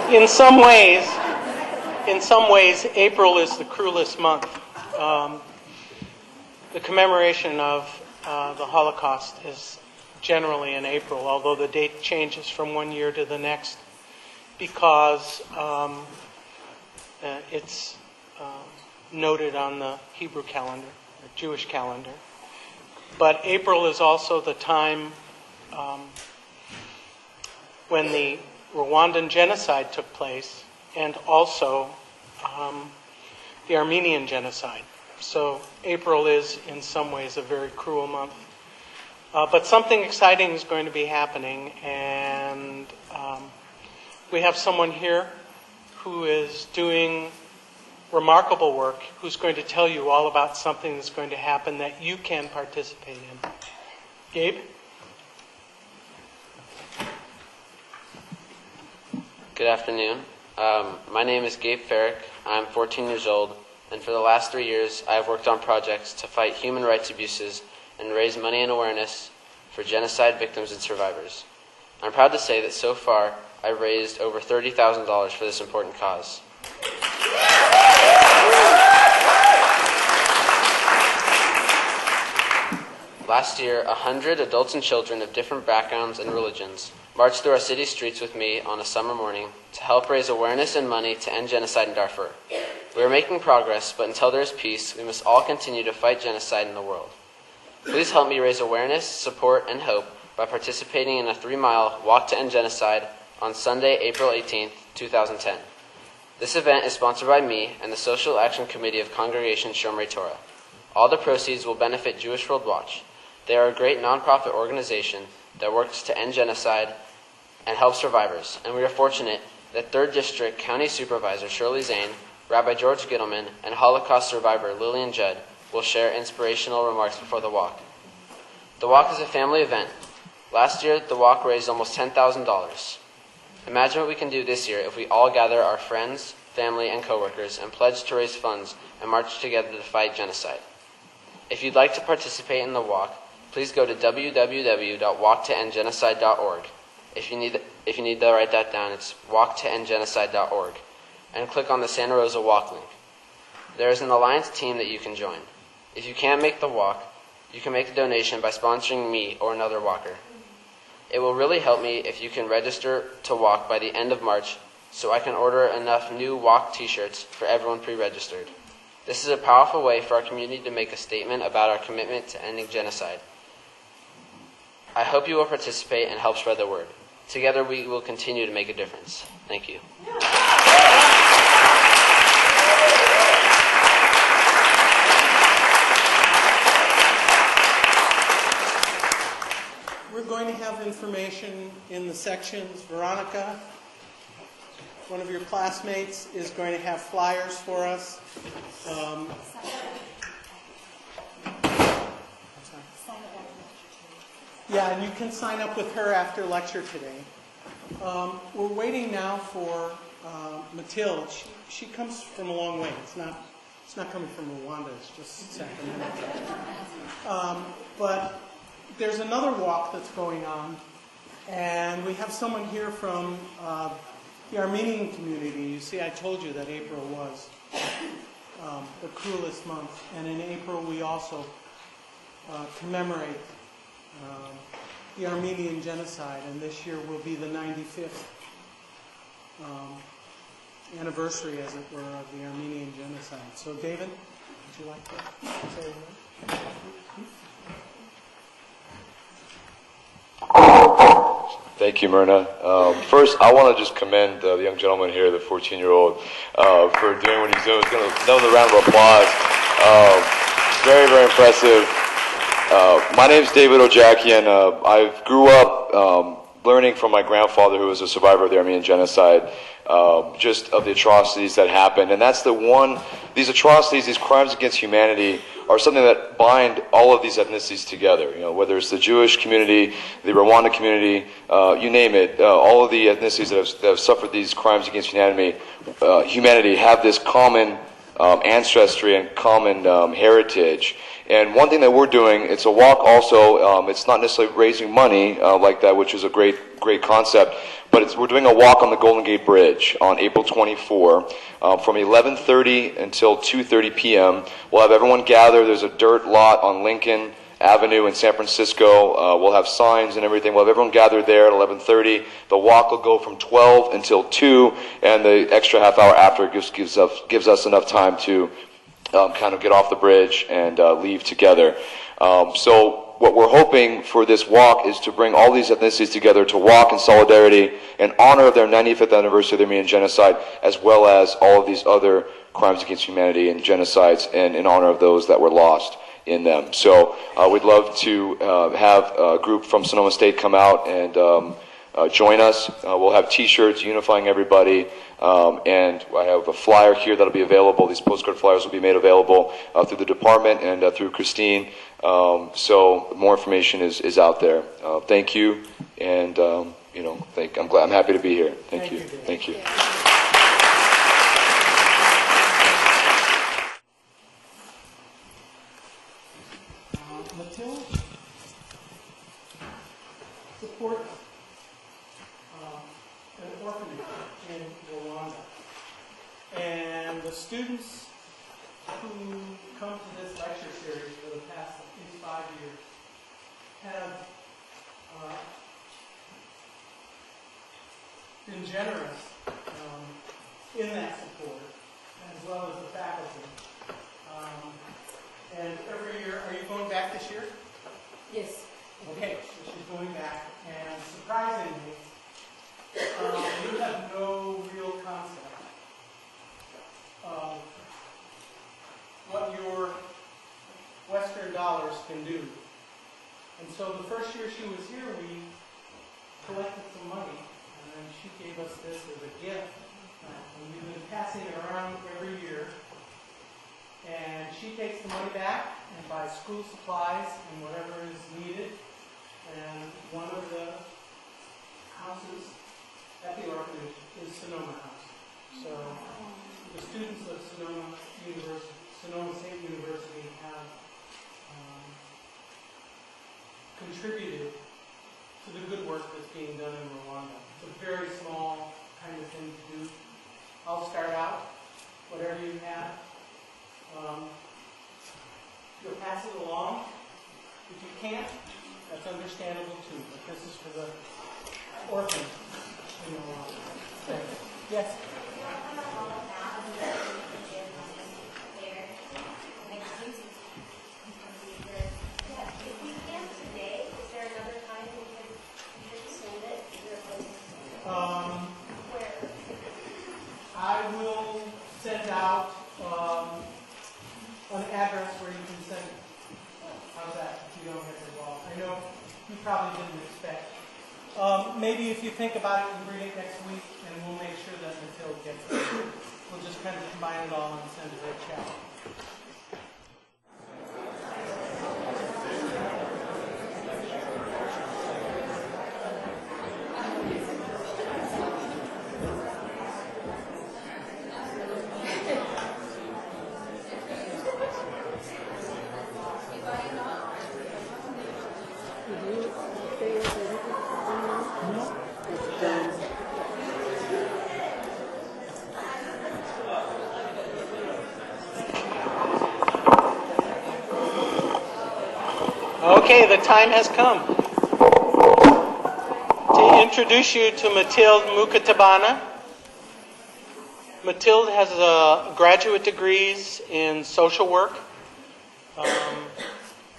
In some ways, April is the cruelest month. The commemoration of the Holocaust is generally in April, although the date changes from one year to the next because it's noted on the Hebrew calendar, or Jewish calendar. But April is also the time when the Rwandan genocide took place, and also the Armenian genocide. So April is, in some ways, a very cruel month. But something exciting is going to be happening, and we have someone here who is doing remarkable work, who's going to tell you all about something that's going to happen that you can participate in. Gabe? Good afternoon. My name is Gabe Farrick. I'm 14 years old, and for the last 3 years, I have worked on projects to fight human rights abuses and raise money and awareness for genocide victims and survivors. I'm proud to say that so far, I've raised over $30,000 for this important cause. Last year, 100 adults and children of different backgrounds and religions marched through our city streets with me on a summer morning to help raise awareness and money to end genocide in Darfur. We are making progress, but until there is peace, we must all continue to fight genocide in the world. Please help me raise awareness, support, and hope by participating in a 3-mile Walk to End Genocide on Sunday, April 18th, 2010. This event is sponsored by me and the Social Action Committee of Congregation Shomrei Torah. All the proceeds will benefit Jewish World Watch. They are a great nonprofit organization that works to end genocide and help survivors, and we are fortunate that 3rd District County Supervisor Shirley Zane, Rabbi George Gittleman, and Holocaust survivor Lillian Judd will share inspirational remarks before the walk. The walk is a family event. Last year, the walk raised almost $10,000. Imagine what we can do this year if we all gather our friends, family, and coworkers and pledge to raise funds and march together to fight genocide. If you'd like to participate in the walk, please go to www.walktoendgenocide.org. If you need to write that down, it's walktoendgenocide.org, and click on the Santa Rosa Walk link. There is an Alliance team that you can join. If you can't make the walk, you can make a donation by sponsoring me or another walker. It will really help me if you can register to walk by the end of March so I can order enough new walk t-shirts for everyone pre-registered. This is a powerful way for our community to make a statement about our commitment to ending genocide. I hope you will participate and help spread the word. Together we will continue to make a difference. Thank you. We're going to have information in the sections. Veronica, one of your classmates, is going to have flyers for us. Yeah, and you can sign up with her after lecture today. We're waiting now for Mathilde. She comes from a long way. It's not coming from Rwanda. It's just Sacramento. But there's another walk that's going on, and we have someone here from the Armenian community. You see, I told you that April was the cruelest month, and in April we also commemorate the Armenian genocide, and this year will be the 95th anniversary, as it were, of the Armenian genocide. So, David, would you like to say a word? Thank you, Myrna. First, I want to just commend the young gentleman here, the 14-year-old, for doing what he's doing. He's going to know the round of applause. Very, very impressive. My name's David Ojakian. I grew up learning from my grandfather, who was a survivor of the Armenian genocide, just of the atrocities that happened. And that's these atrocities, these crimes against humanity, are something that bind all of these ethnicities together. You know, whether it's the Jewish community, the Rwanda community, you name it, all of the ethnicities that have suffered these crimes against humanity have this common ancestry and common heritage. And one thing that we're doing, it's a walk also, it's not necessarily raising money like that, which is a great concept, but we're doing a walk on the Golden Gate Bridge on April 24 from 11:30 until 2:30 p.m. We'll have everyone gather. There's a dirt lot on Lincoln Avenue in San Francisco. We'll have signs and everything. We'll have everyone gathered there at 11:30. The walk will go from 12 until 2, and the extra half hour after gives us enough time to kind of get off the bridge and leave together. So what we're hoping for this walk is to bring all these ethnicities together to walk in solidarity in honor of their 95th anniversary of the Armenian Genocide, as well as all of these other crimes against humanity and genocides, and in honor of those that were lost in them. So we'd love to have a group from Sonoma State come out and join us. We'll have T-shirts unifying everybody, and I have a flyer here that'll be available. These postcard flyers will be made available through the department and through Christine. So more information is out there. Thank you, and I'm happy to be here. Thank you. Thank you. Mathilde, support an orphanage in Rwanda. And the students who come to this lecture series for the past at least 5 years have been generous in that support, as well as the faculty. And every year, are you going back this year? Yes. Okay, so she's going back, and surprisingly, you have no real concept of what your Western dollars can do. And so the first year she was here, we collected some money, and then she gave us this as a gift. And we've been passing it around every year. And she takes the money back and buys school supplies and whatever is needed. And one of the houses at the orphanage is Sonoma House. So the students of Sonoma State University have contributed to the good work that's being done in Rwanda. It's a very small kind of thing to do. I'll start out, whatever you have. You'll pass it along. If you can't, that's understandable too. But this is for the orphans in Rwanda. Yes? I will send out an address where you can send it. How's that, if you don't get it well? I know you probably didn't expect. Maybe if you think about it, we'll read it next week, and we'll make sure that Mathilde gets it. We'll just kind of combine it all and send it right chat. Okay, the time has come to introduce you to Mathilde Mukantabana. Mathilde has graduate degrees in social work.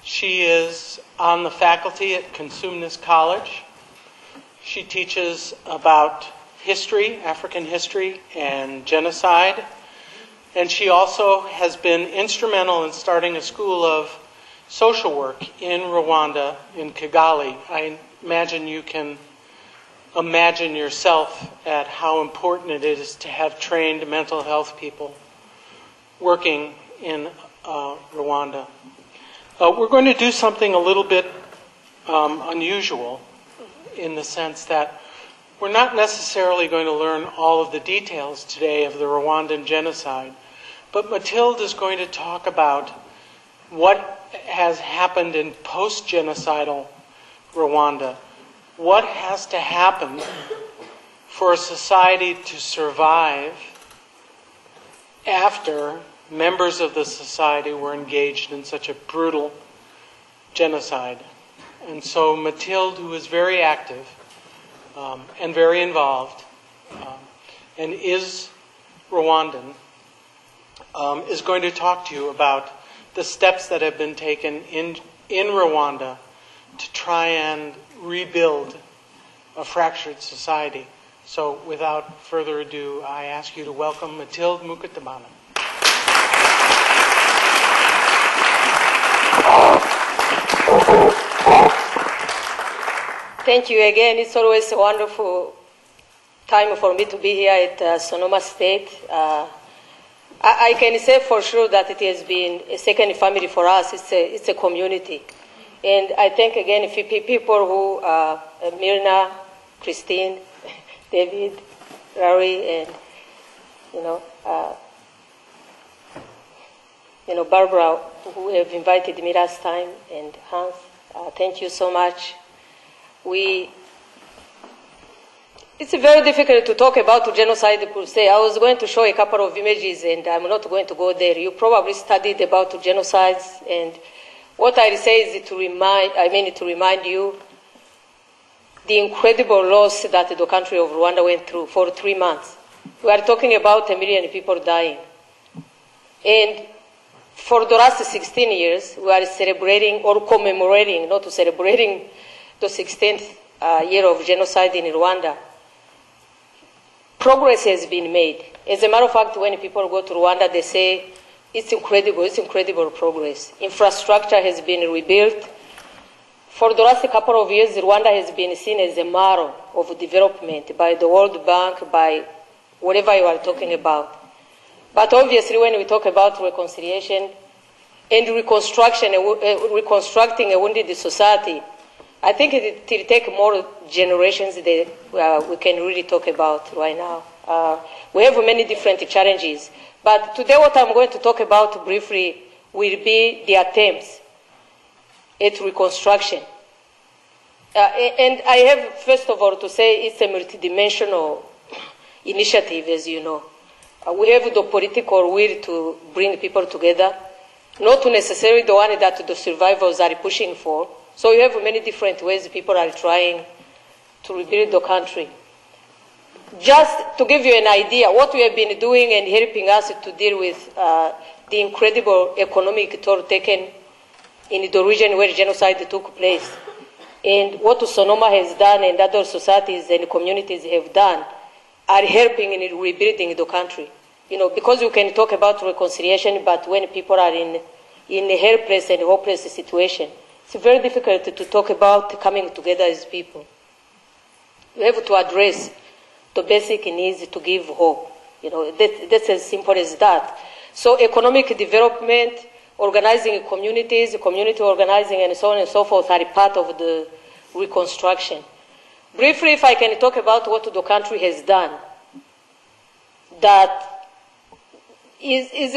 She is on the faculty at Cosumnes College. She teaches about history, African history, and genocide. And she also has been instrumental in starting a school of social work in Rwanda, in Kigali. I imagine you can imagine yourself at how important it is to have trained mental health people working in Rwanda. We're going to do something a little bit unusual in the sense that we're not necessarily going to learn all of the details today of the Rwandan genocide, But Mathilde is going to talk about what has happened in post-genocidal Rwanda. What has to happen for a society to survive after members of the society were engaged in such a brutal genocide. And so Mathilde, who is very active and very involved and is Rwandan, is going to talk to you about the steps that have been taken in Rwanda to try and rebuild a fractured society. So without further ado, I ask you to welcome Mathilde Mukantabana. Thank you again. It's always a wonderful time for me to be here at Sonoma State. I can say for sure that it has been a second family for us. It's a community. And I thank again people who Myrna, Christine, David, Larry, and Barbara, who have invited me last time, and Hans. Thank you so much. It's very difficult to talk about genocide per se. I was going to show a couple of images, and I'm not going to go there. You probably studied about genocides, and what I say is to remind you the incredible loss that the country of Rwanda went through for 3 months. We are talking about 1 million people dying. And for the last 16 years, we are celebrating or commemorating, not celebrating, the 16th year of genocide in Rwanda. Progress has been made. As a matter of fact, when people go to Rwanda, they say, it's incredible progress. Infrastructure has been rebuilt. For the last couple of years, Rwanda has been seen as a model of development by the World Bank, by whatever you are talking about. But obviously, when we talk about reconciliation and reconstructing a wounded society, I think it will take more generations that we can really talk about right now. We have many different challenges. But today what I'm going to talk about briefly will be the attempts at reconstruction. And I have, first of all, to say it's a multidimensional initiative, as you know. We have the political will to bring people together, not necessarily the one that the survivors are pushing for. So you have many different ways people are trying to rebuild the country. Just to give you an idea, what we have been doing and helping us to deal with the incredible economic toll taken in the region where genocide took place, and what Sonoma has done and other societies and communities have done are helping in rebuilding the country. Because you can talk about reconciliation, but when people are in a helpless and hopeless situation, it's very difficult to talk about coming together as people. You have to address the basic needs to give hope. That's as simple as that. So economic development, organizing communities, community organizing, and so on and so forth are part of the reconstruction. Briefly, if I can talk about what the country has done, that is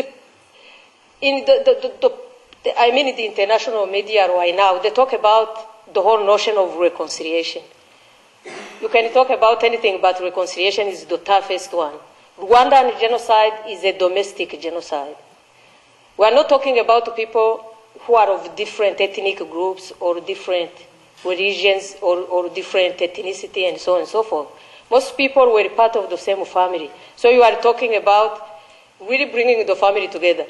in the international media right now, they talk about the whole notion of reconciliation. You can talk about anything, but reconciliation is the toughest one. Rwandan genocide is a domestic genocide. We are not talking about people who are of different ethnic groups or different religions or different ethnicity and so on and so forth. Most people were part of the same family. So you are talking about really bringing the family together.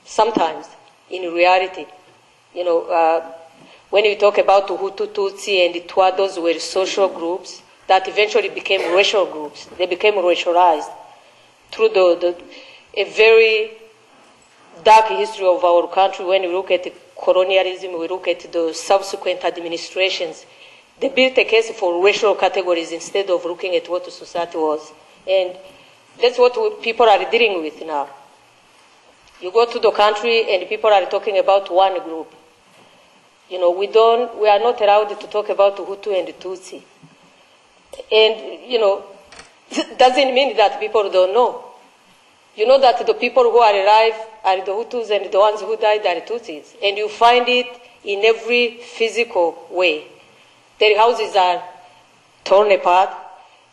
Sometimes, in reality, when you talk about Hutu, Tutsi, and Twa, those were social groups that eventually became racial groups. They became racialized through a very dark history of our country. When we look at colonialism, we look at the subsequent administrations. They built a case for racial categories instead of looking at what the society was. And that's what people are dealing with now. You go to the country and people are talking about one group. We are not allowed to talk about Hutu and Tutsi. And, doesn't mean that people don't know. you know that the people who are alive are the Hutus and the ones who died are Tutsis. And you find it in every physical way. Their houses are torn apart.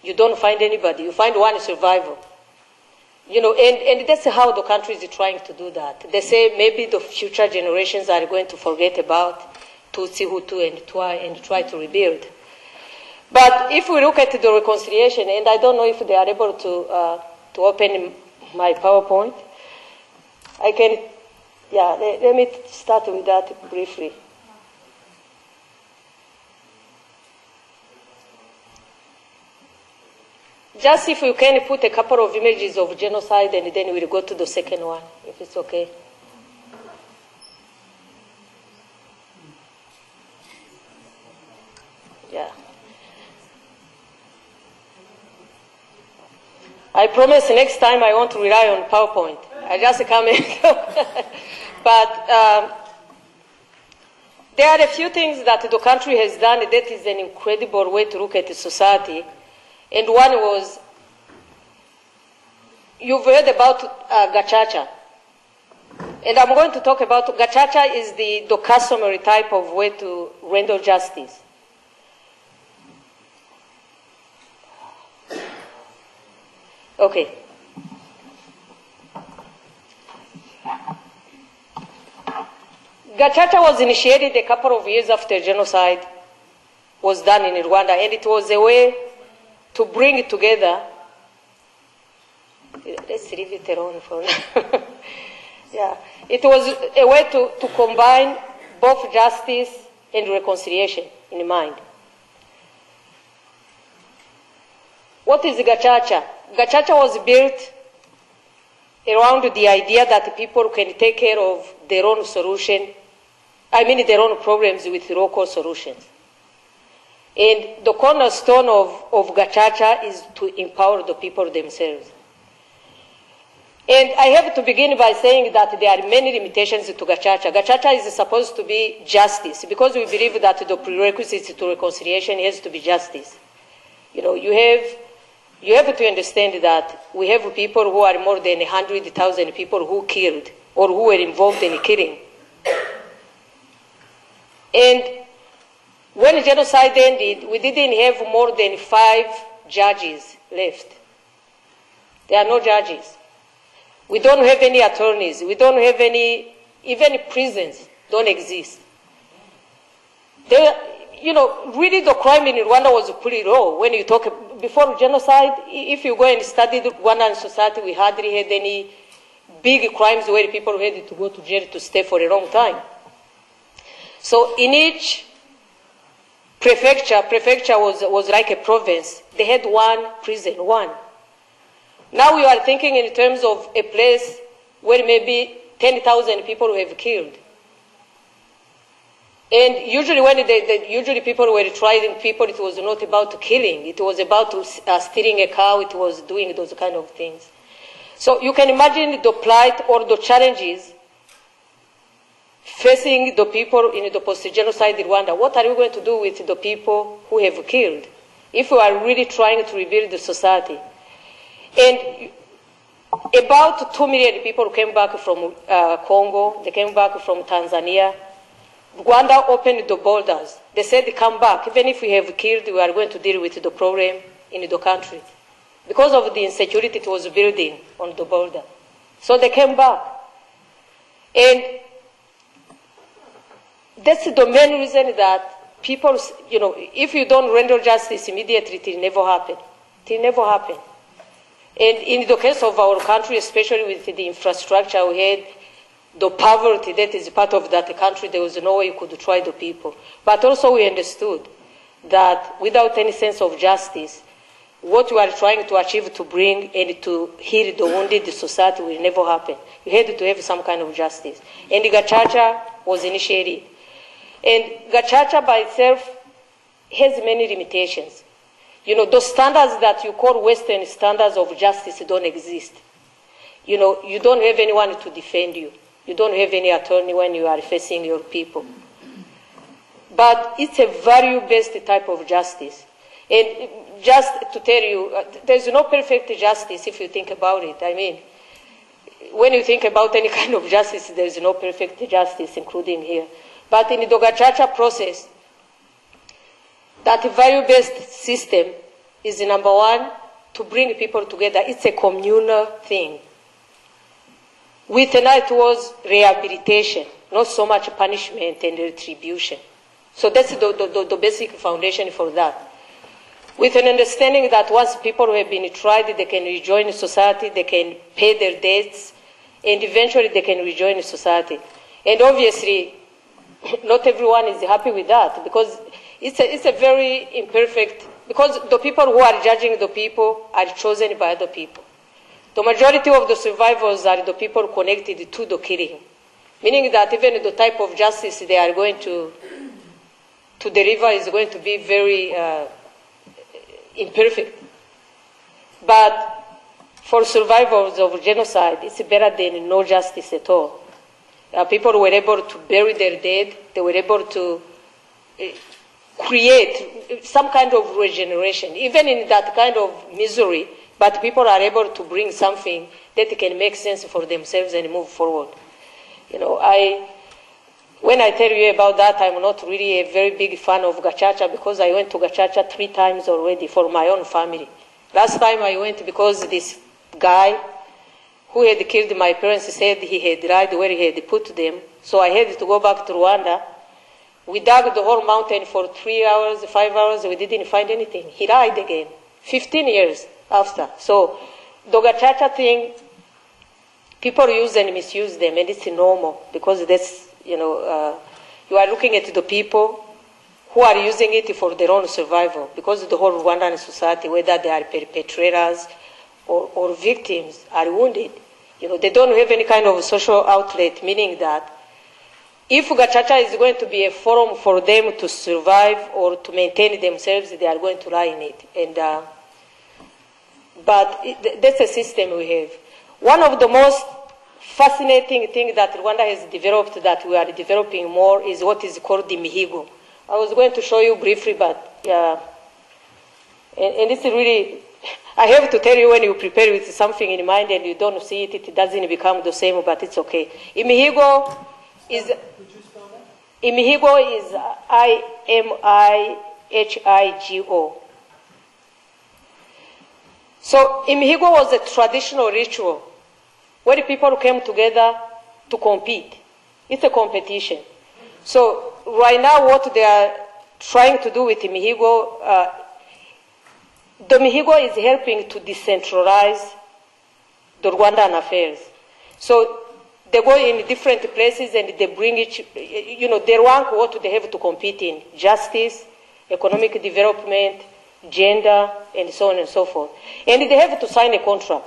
You don't find anybody. You find one survivor. You know, and that's how the country is trying to do that. They say maybe the future generations are going to forget about Tutsi, Hutu, and try to rebuild. But if we look at the reconciliation, and I don't know if they are able to open my PowerPoint, I can, yeah, let me start with that briefly. Just if you can put a couple of images of genocide, and then we'll go to the second one, if it's okay. Yeah. I promise next time I won't rely on PowerPoint. I just come in. But there are a few things that the country has done that is an incredible way to look at the society. And one was, you've heard about gachacha. And I'm going to talk about, gachacha is the customary type of way to render justice. Okay. Gachacha was initiated a couple of years after genocide was done in Rwanda, and it was a way to bring it together. Let's leave it alone for now. Yeah. It was a way to combine both justice and reconciliation in mind. What is gachacha? Gachacha was built around the idea that people can take care of their own solution, their own problems with local solutions. And the cornerstone of gachacha is to empower the people themselves. And I have to begin by saying that there are many limitations to gachacha. Gachacha is supposed to be justice, because we believe that the prerequisites to reconciliation has to be justice. You know, you have to understand that we have people who are more than 100,000 people who killed or who were involved in killing. And when genocide ended, we didn't have more than 5 judges left. There are no judges. We don't have any attorneys. We don't have any, even prisons don't exist. Really the crime in Rwanda was pretty low. When you talk, before genocide, if you go and study the Rwandan society, we hardly had any big crimes where people had to go to jail to stay for a long time. So in each prefecture was like a province. They had one prison, one. Now we are thinking in terms of a place where maybe 10,000 people have killed. And usually when usually people were trying people, it was not about killing. It was about stealing a cow. It was doing those kind of things. So you can imagine the plight or the challenges facing the people in the post-genocide Rwanda. What are we going to do with the people who have killed if we are really trying to rebuild the society? And about 2 million people came back from Congo. They came back from Tanzania. Rwanda opened the borders. They said, come back. Even if we have killed, we are going to deal with the problem in the country. Because of the insecurity it was building on the border. So they came back. And that's the main reason that people, if you don't render justice immediately, it will never happen. It will never happen. And in the case of our country, especially with the infrastructure we had, the poverty that is part of that country, there was no way you could try the people. But also we understood that without any sense of justice, what you are trying to achieve to bring and to heal the wounded society will never happen. You had to have some kind of justice. And gachacha was initiated. And gachacha by itself has many limitations. The standards that you call Western standards of justice don't exist. You don't have anyone to defend you. You don't have any attorney when you are facing your people. But it's a value-based type of justice. And just to tell you, there's no perfect justice if you think about it. when you think about any kind of justice, there is no perfect justice, including here. But in the Gacaca process, that value-based system is number one, to bring people together. It's a communal thing. With an eye towards rehabilitation, not so much punishment and retribution. So that's the basic foundation for that. With an understanding that once people have been tried, they can rejoin society, they can pay their debts, and eventually they can rejoin society. And obviously, not everyone is happy with that, because it's a very imperfect, because the people who are judging the people are chosen by other people. The majority of the survivors are the people connected to the killing, meaning that even the type of justice they are going to deliver is going to be very imperfect. But for survivors of genocide, it's better than no justice at all. People were able to bury their dead. They were able to create some kind of regeneration, even in that kind of misery, but people are able to bring something that can make sense for themselves and move forward. You know, when I tell you about that, I'm not really a very big fan of Gacaca, because I went to Gacaca 3 times already for my own family. Last time I went because this guy who had killed my parents said he had died where he had put them. So I had to go back to Rwanda. We dug the whole mountain for 3 hours, 5 hours. We didn't find anything. He died again, 15 years after. So the Gacaca thing, people use and misuse them, and it's normal, because that's, you know, you are looking at the people who are using it for their own survival, because the whole Rwandan society, whether they are perpetrators or victims, are wounded. You know, they don't have any kind of social outlet, meaning that if Gacaca is going to be a forum for them to survive or to maintain themselves, they are going to lie in it. And, that's a system we have. One of the most fascinating things that Rwanda has developed, that we are developing more, is what is called the mihigo. I was going to show you briefly, but and it's really, I have to tell you, when you prepare with something in mind and you don't see it, it doesn't become the same, but it's okay. Imihigo is, Imihigo is I-M-I-H-I-G-O. So Imihigo was a traditional ritual where people came together to compete. It's a competition. So right now what they are trying to do with Imihigo, the Mihigo is helping to decentralize the Rwandan affairs. So they go in different places and they bring each, you know, they rank what they have to compete in: justice, economic development, gender, and so on and so forth. And they have to sign a contract.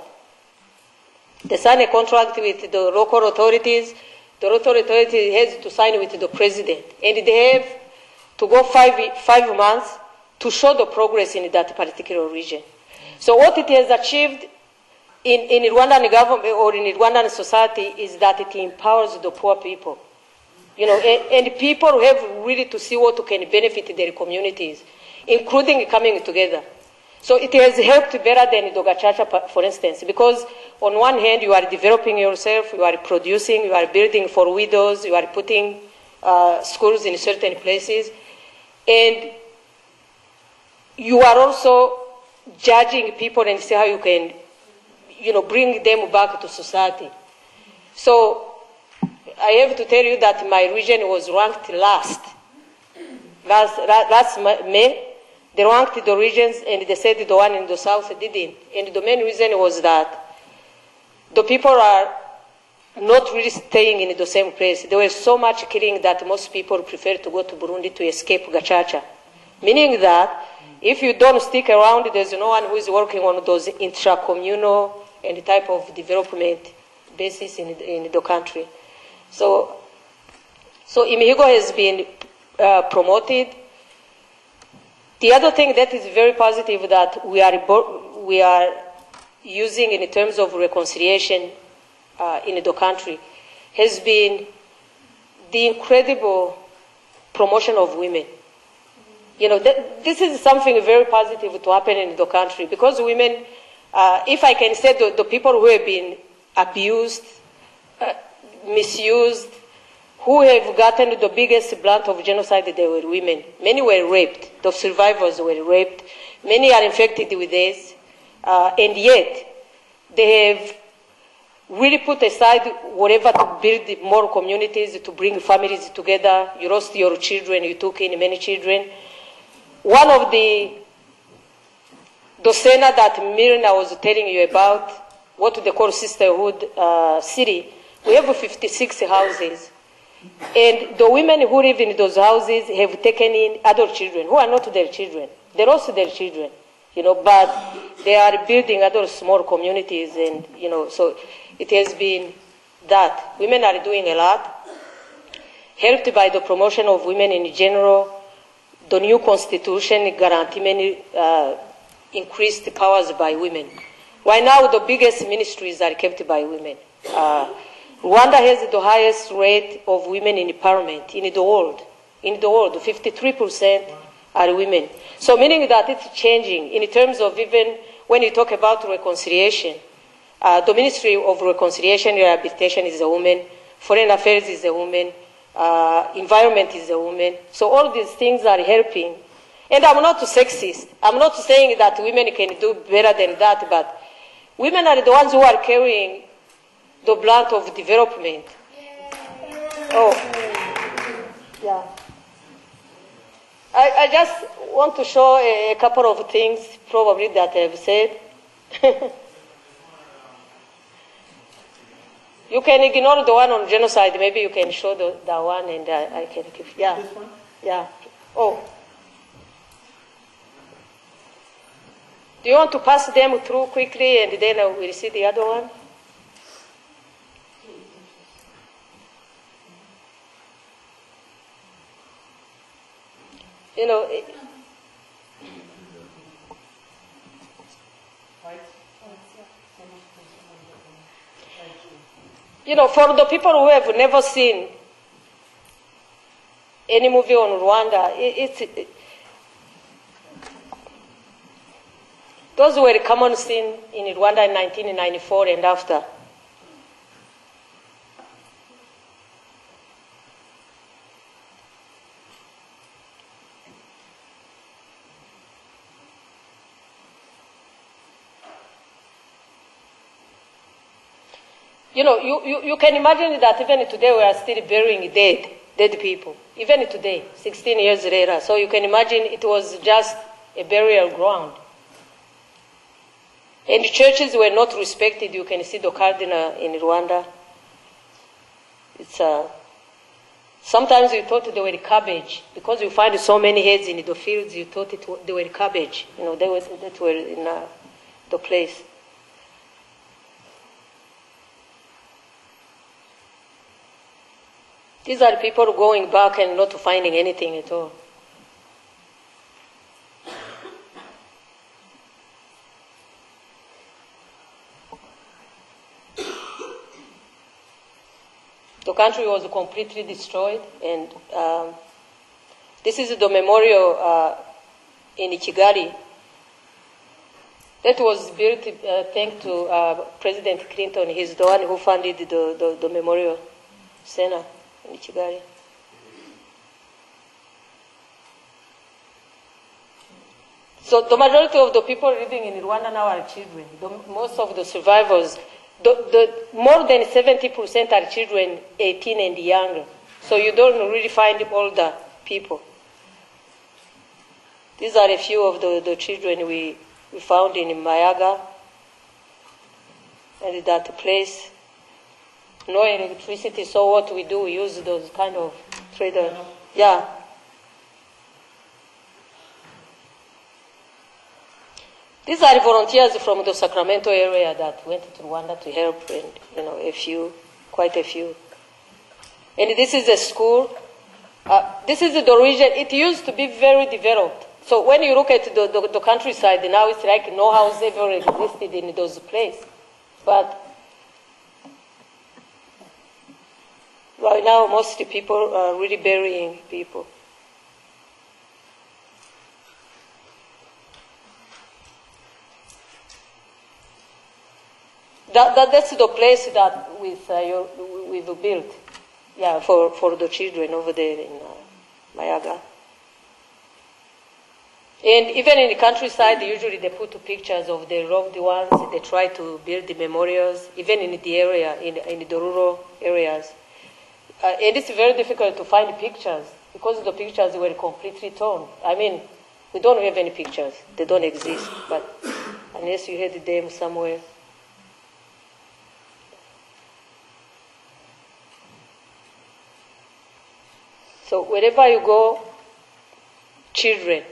They sign a contract with the local authorities. The local authority has to sign with the president. And they have to go 5 months to show the progress in that particular region. So what it has achieved in Rwandan government or in Rwandan society is that it empowers the poor people. You know, and people have really to see what can benefit their communities, including coming together. So it has helped better than the Gacaca, for instance, because on one hand you are developing yourself, you are producing, you are building for widows, you are putting schools in certain places, and you are also judging people and see how you can, you know, bring them back to society. So I have to tell you that my region was ranked last May. They ranked the regions and they said the one in the south didn't. And the main reason was that the people are not really staying in the same place. There was so much killing that most people prefer to go to Burundi to escape Gacaca. Meaning that if you don't stick around, there's no one who is working on those intra-communal and type of development basis in the country. So Imihigo has been promoted. The other thing that is very positive that we are using in terms of reconciliation in the country has been the incredible promotion of women. You know, this is something very positive to happen in the country, because women, if I can say, the people who have been abused, misused, who have gotten the biggest blunt of genocide, they were women. Many were raped. The survivors were raped. Many are infected with AIDS. And yet, they have really put aside whatever to build more communities, to bring families together. You lost your children, you took in many children. One of the Docena that Mirna was telling you about, what they call sisterhood city, we have 56 houses. And the women who live in those houses have taken in adult children who are not their children. They lost their children, but they are building other small communities, and, so it has been that. Women are doing a lot, helped by the promotion of women in general. The new constitution guarantee many increased powers by women. Right now, the biggest ministries are kept by women. Rwanda has the highest rate of women in parliament in the world. In the world, 53% are women. So meaning that it's changing in terms of, even when you talk about reconciliation, the Ministry of Reconciliation and Rehabilitation is a woman, Foreign Affairs is a woman, Environment is a woman. So all these things are helping. And I'm not sexist. I'm not saying that women can do better than that, but women are the ones who are carrying the blunt of development. Oh, yeah. I just want to show a couple of things probably that I've said. You can ignore the one on genocide. Maybe you can show that one, and I can give. Yeah. This one? Yeah. Oh. Do you want to pass them through quickly, and then we'll see the other one? For the people who have never seen any movie on Rwanda, those were common scenes in Rwanda in 1994 and after. You can imagine that even today we are still burying dead people. Even today, 16 years later. So you can imagine it was just a burial ground. And churches were not respected. You can see the cardinal in Rwanda. Sometimes you thought they were cabbage. Because you find so many heads in the fields, you thought they were cabbage. That were in the place. These are people going back and not finding anything at all. The country was completely destroyed, and this is the memorial in Kigali that was built thanks to President Clinton. He's the one who funded the memorial center in Kigali. So the majority of the people living in Rwanda now are children. Most of the survivors, more than 70% are children 18 and younger. So you don't really find older people. These are a few of the children we found in Mayaga, and that place. No electricity, so what we do, we use those kind of trader. Yeah. These are volunteers from the Sacramento area that went to Rwanda to help, and quite a few. And this is a school. This is the region. It used to be very developed. So when you look at the countryside now, it's like no house ever existed in those places. But right now, most people are really burying people. That's the place that we've built, yeah, for the children over there in Mayaga. And even in the countryside, usually they put pictures of the loved ones. They try to build the memorials, even in the area, in the rural areas. And it's very difficult to find pictures because the pictures were completely torn. I mean, we don't have any pictures. They don't exist. But unless you had them somewhere. So wherever you go, children.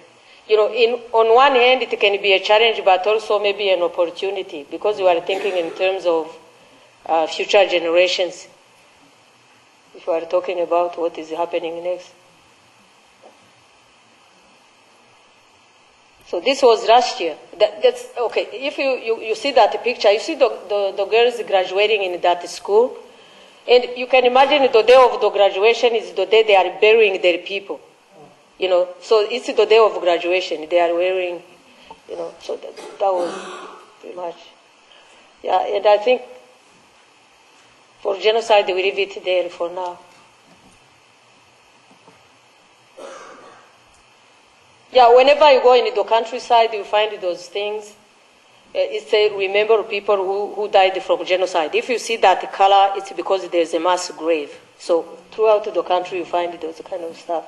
You know, on one hand, it can be a challenge, but also maybe an opportunity, because you are thinking in terms of future generations. If you are talking about what is happening next. So this was last year. That's okay. If you see that picture, you see the girls graduating in that school, and you can imagine the day of the graduation is the day they are burying their people. You know, so it's the day of graduation. They are wearing, you know, so that was pretty much. Yeah, and I think for genocide, we leave it there for now. Yeah, whenever you go in the countryside, you find those things. It's a remember people who died from genocide. If you see that color, it's because there's a mass grave. So throughout the country, you find those kind of stuff.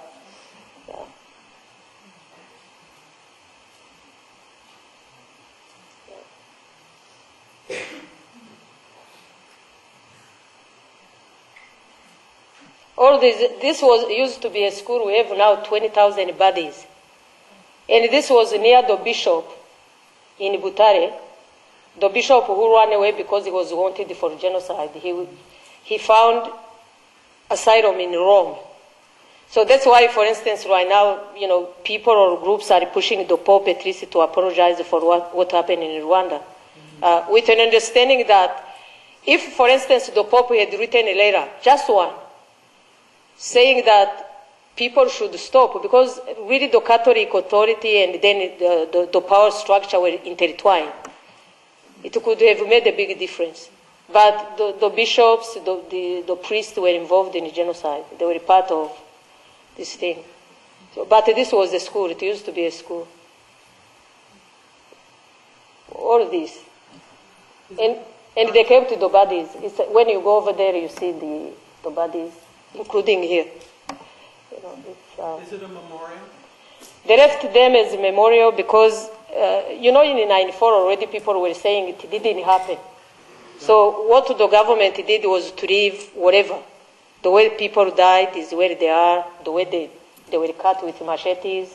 All this was used to be a school. We have now 20,000 bodies. And this was near the bishop in Butare. The bishop who ran away because he was wanted for genocide. He found asylum in Rome. So that's why, for instance, right now, you know, people or groups are pushing the Pope at least to apologize for what happened in Rwanda. With an understanding that if, for instance, the Pope had written a letter, just one, saying that people should stop, because really the Catholic authority and then the power structure were intertwined. It could have made a big difference. But the bishops, the priests were involved in the genocide. They were part of this thing. So, but this was a school. It used to be a school. All this. And they kept the bodies. When you go over there, you see the bodies, including here. You know, is it a memorial? They left them as a memorial because, you know, in 94 already people were saying it didn't happen. So what the government did was to leave whatever. The way people died is where they are, the way they were cut with machetes.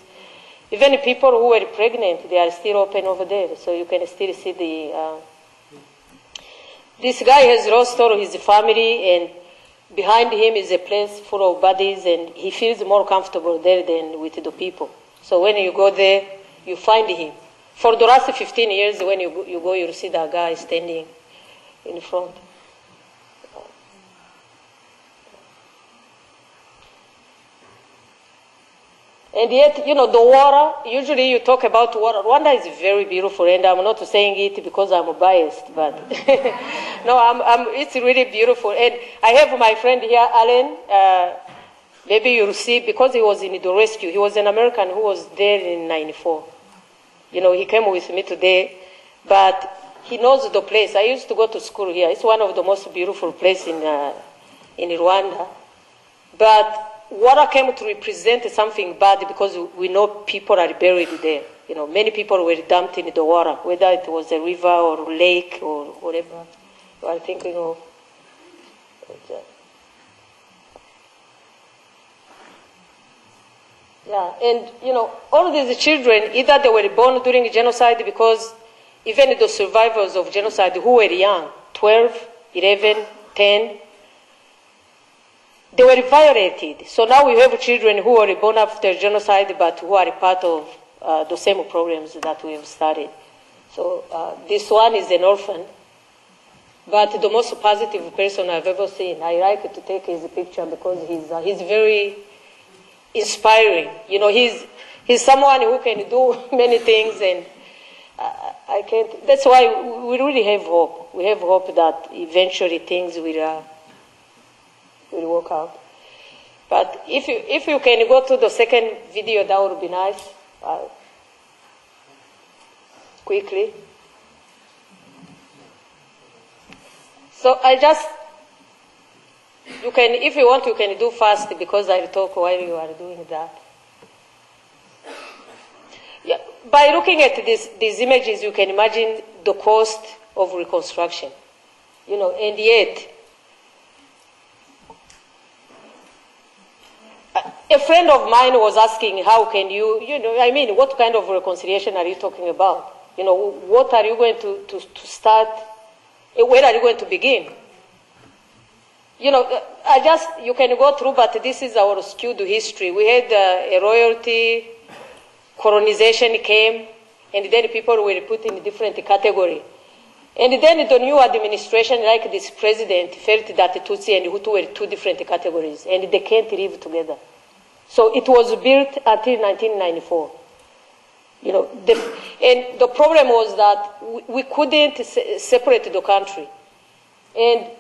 Even people who were pregnant, they are still open over there. So you can still see the... This guy has lost all his family, and behind him is a place full of bodies, and he feels more comfortable there than with the people. So when you go there, you find him. For the last 15 years, when you go, you'll see that guy standing in front. And yet, you know, the water, usually you talk about water. Rwanda is very beautiful, and I'm not saying it because I'm biased, but no, it's really beautiful. And I have my friend here, Alan, maybe you'll see, because he was in the rescue. He was an American who was there in 94. You know, he came with me today, but he knows the place. I used to go to school here. It's one of the most beautiful places in Rwanda. But water came to represent something bad because we know people are buried there. You know, many people were dumped in the water, whether it was a river or lake or whatever you are thinking of. Yeah, and you know, all these children, either they were born during genocide, because even the survivors of genocide who were young, 12, 11, 10, they were violated. So now we have children who were born after genocide, but who are part of the same problems that we have studied. So this one is an orphan, but the most positive person I've ever seen. I like to take his picture because he's very inspiring. You know, he's someone who can do many things, and I can't. That's why we really have hope. We have hope that eventually things will work out. But if you can go to the second video, that would be nice. Quickly. So you can, if you want, you can do fast because I'll talk while you are doing that. Yeah, by looking at these images, you can imagine the cost of reconstruction. And yet, a friend of mine was asking, how can what kind of reconciliation are you talking about? What are you going to start? Where are you going to begin? You can go through, but this is our skewed history. We had a royalty, colonization came, and then people were put in different categories. And then the new administration, like this president, felt that Tutsi and Hutu were two different categories, and they can't live together. So it was built until 1994. And the problem was that we couldn't separate the country. And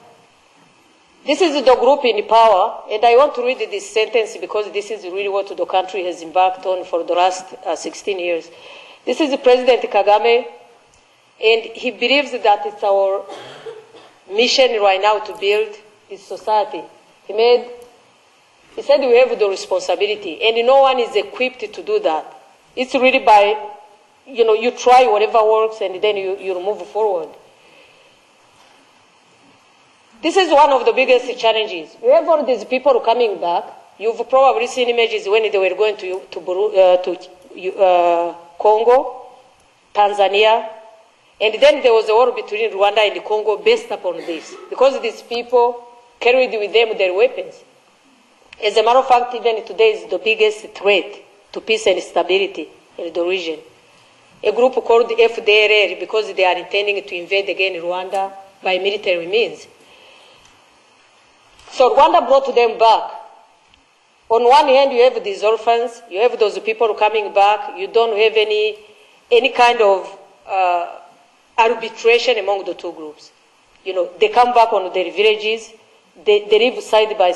this is the group in power, and I want to read this sentence because this is really what the country has embarked on for the last 16 years. This is President Kagame, and he believes that it's our mission right now to build this society. He said we have the responsibility, and no one is equipped to do that. It's really by, you try whatever works, and then you move forward. This is one of the biggest challenges. We have all these people coming back. You've probably seen images when they were going to Congo, Tanzania, and then there was a war between Rwanda and Congo based upon this, because these people carried with them their weapons. As a matter of fact, even today is the biggest threat to peace and stability in the region. A group called FDLR, because they are intending to invade again Rwanda by military means. So Rwanda brought them back. On one hand, you have these orphans, you have those people coming back, you don't have any kind of arbitration among the two groups. They come back on their villages, they live side by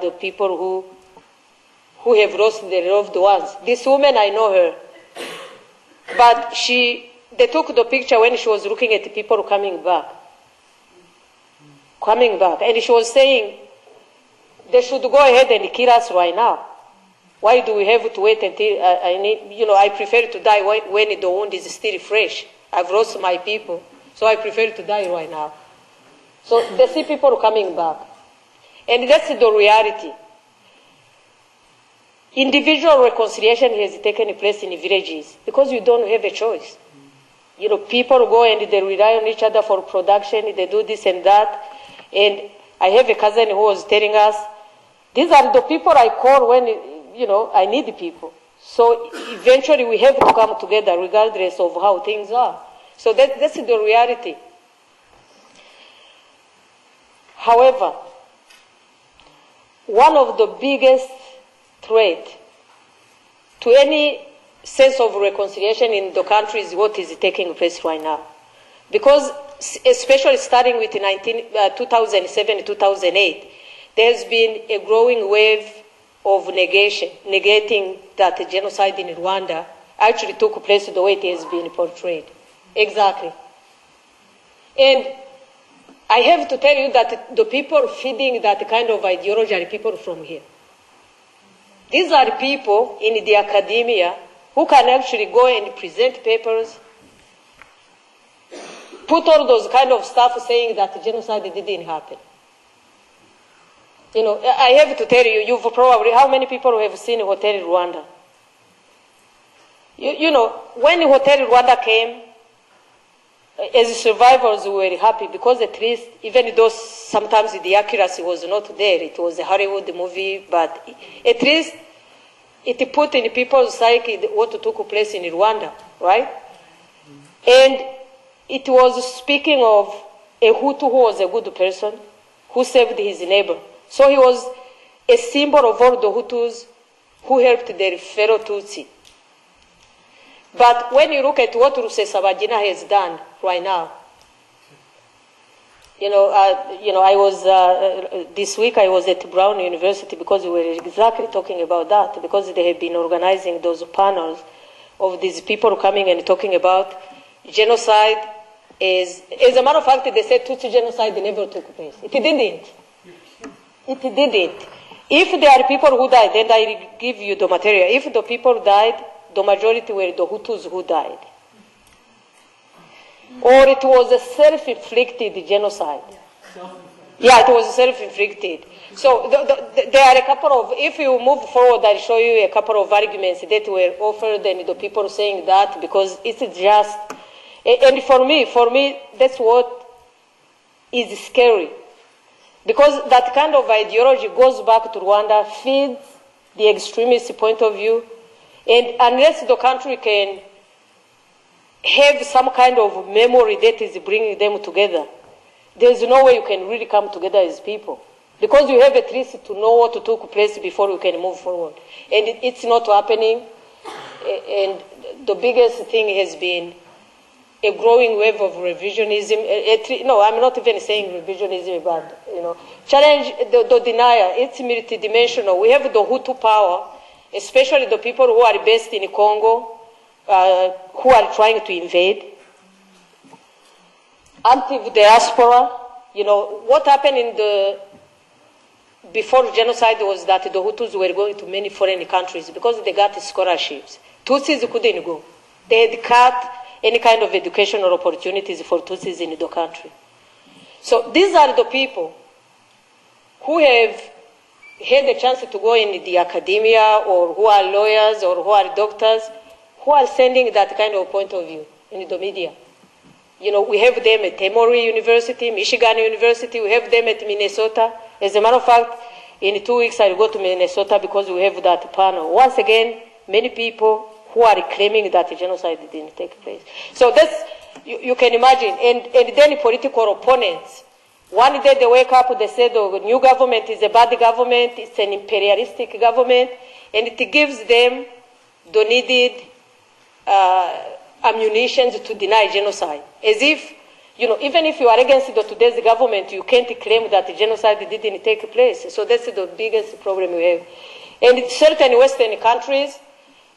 the people who have lost their loved ones. This woman, I know her, but they took the picture when she was looking at the people coming back, and she was saying, they should go ahead and kill us right now. Why do we have to wait until I prefer to die when the wound is still fresh. I've lost my people, so I prefer to die right now. So they see people coming back. And that's the reality. Individual reconciliation has taken place in villages because you don't have a choice. People go and they rely on each other for production, they do this and that. And I have a cousin who was telling us, these are the people I call when, I need people. So eventually we have to come together regardless of how things are. So that's the reality. However, one of the biggest threats to any sense of reconciliation in the country is what is taking place right now. Because especially starting with 2007, 2008, there has been a growing wave of negating that the genocide in Rwanda actually took place the way it has been portrayed. Exactly. And I have to tell you that the people feeding that kind of ideology are people from here. These are people in the academia who can actually go and present papers, put all those kind of stuff saying that genocide didn't happen. I have to tell you, how many people have seen Hotel Rwanda? When Hotel Rwanda came, as survivors, we were happy because at least, even though sometimes the accuracy was not there, it was a Hollywood movie, but at least it put in people's psyche what took place in Rwanda, right? And it was speaking of a Hutu who was a good person, who saved his neighbor. So he was a symbol of all the Hutus who helped their fellow Tutsi. But when you look at what Rusesabagina has done right now, I was this week I was at Brown University because we were exactly talking about that, because they have been organizing those panels of these people coming and talking about genocide. As a matter of fact, they said Tutsi genocide never took place. It didn't. It didn't. If there are people who died, then I give you the material. If the people died, the majority were the Hutus who died. Or it was a self-inflicted genocide. Yeah, it was self-inflicted. So there are a couple of, if you move forward, I'll show you a couple of arguments that were offered and the people saying that, because it's just, and for me, that's what is scary. Because that kind of ideology goes back to Rwanda, feeds the extremist point of view, and unless the country can have some kind of memory that is bringing them together, there's no way you can really come together as people. Because you have at least to know what took place before you can move forward. And it's not happening. And the biggest thing has been a growing wave of revisionism. No, I'm not even saying revisionism, but, challenge the denier. It's multidimensional. We have the Hutu power, especially the people who are based in Congo, who are trying to invade. Anti-diaspora, what happened before genocide was that the Hutus were going to many foreign countries because they got scholarships. Tutsis couldn't go. They had cut any kind of educational opportunities for Tutsis in the country. So these are the people who have had the chance to go in the academia, or who are lawyers, or who are doctors, who are sending that kind of point of view in the media. We have them at Emory University, Michigan University, we have them at Minnesota. As a matter of fact, in 2 weeks I'll go to Minnesota because we have that panel. Once again, many people who are claiming that genocide didn't take place. So that's, you can imagine. And then political opponents, one day they wake up, they say the new government is a bad government, it's an imperialistic government, and it gives them the needed ammunition to deny genocide. As if, even if you are against today's government, you can't claim that genocide didn't take place. So that's the biggest problem we have. And in certain Western countries,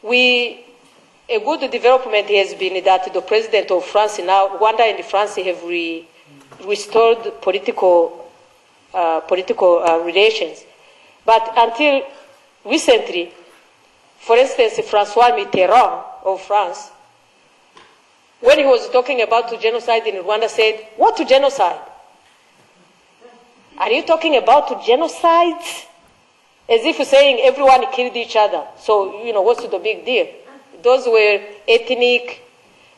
a good development has been that the president of France now, Rwanda and France have restored political relations. But until recently, for instance, Francois Mitterrand of France, when he was talking about genocide in Rwanda, said, "What genocide? Are you talking about genocide?" As if saying everyone killed each other. So, what's the big deal? Those were ethnic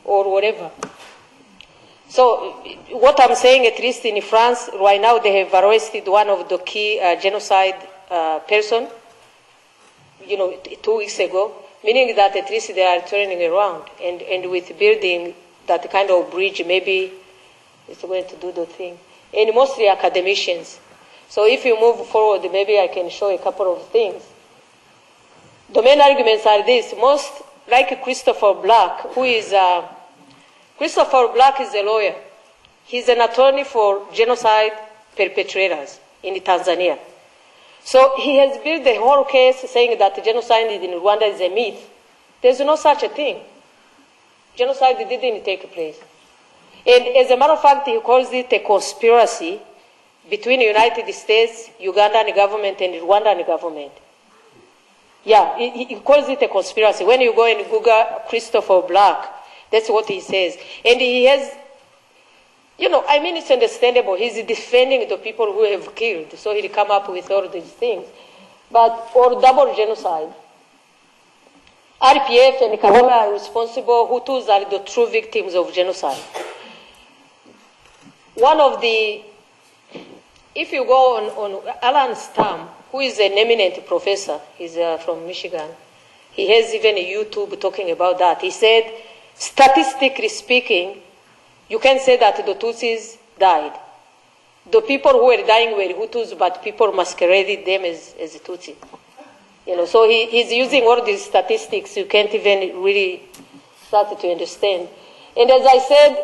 or whatever. So what I'm saying, at least in France, right now they have arrested one of the key genocide person, 2 weeks ago, meaning that at least they are turning around. And with building that kind of bridge, maybe it's going to do the thing. And mostly academicians. So if you move forward, maybe I can show a couple of things. The main arguments are this. Most, like Christopher Black, Christopher Black is a lawyer. He's an attorney for genocide perpetrators in Tanzania. So he has built the whole case saying that genocide in Rwanda is a myth. There's no such a thing. Genocide didn't take place. And as a matter of fact, he calls it a conspiracy between the United States, Ugandan government, and Rwandan government. Yeah, he calls it a conspiracy. When you go and Google Christopher Black, that's what he says. And he has, it's understandable. He's defending the people who have killed, so he'll come up with all these things. But, or double genocide. RPF and Kagame are responsible. Hutus are the true victims of genocide. One of the, if you go on Alan Stam, who is an eminent professor, he's from Michigan, he has even a YouTube talking about that. He said, statistically speaking, you can say that the Tutsis died. The people who were dying were Hutus, but people masqueraded them as Tutsi. So he's using all these statistics. You can't even really start to understand. And as I said,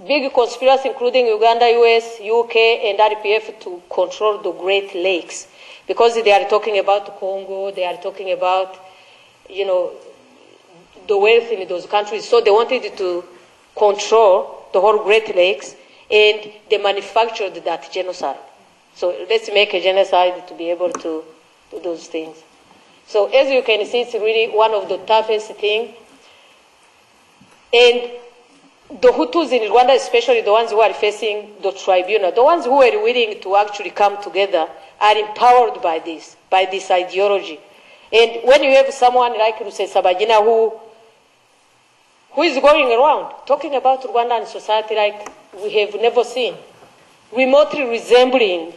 big conspiracy including Uganda, US, UK, and RPF to control the Great Lakes. Because they are talking about Congo, they are talking about, the wealth in those countries. So they wanted to control the whole Great Lakes, and they manufactured that genocide. So let's make a genocide to be able to do those things. So as you can see, it's really one of the toughest things. And the Hutus in Rwanda, especially the ones who are facing the tribunal, the ones who are willing to actually come together, are empowered by this ideology. And when you have someone like Rusesabagina who is going around talking about Rwandan society like we have never seen, remotely resembling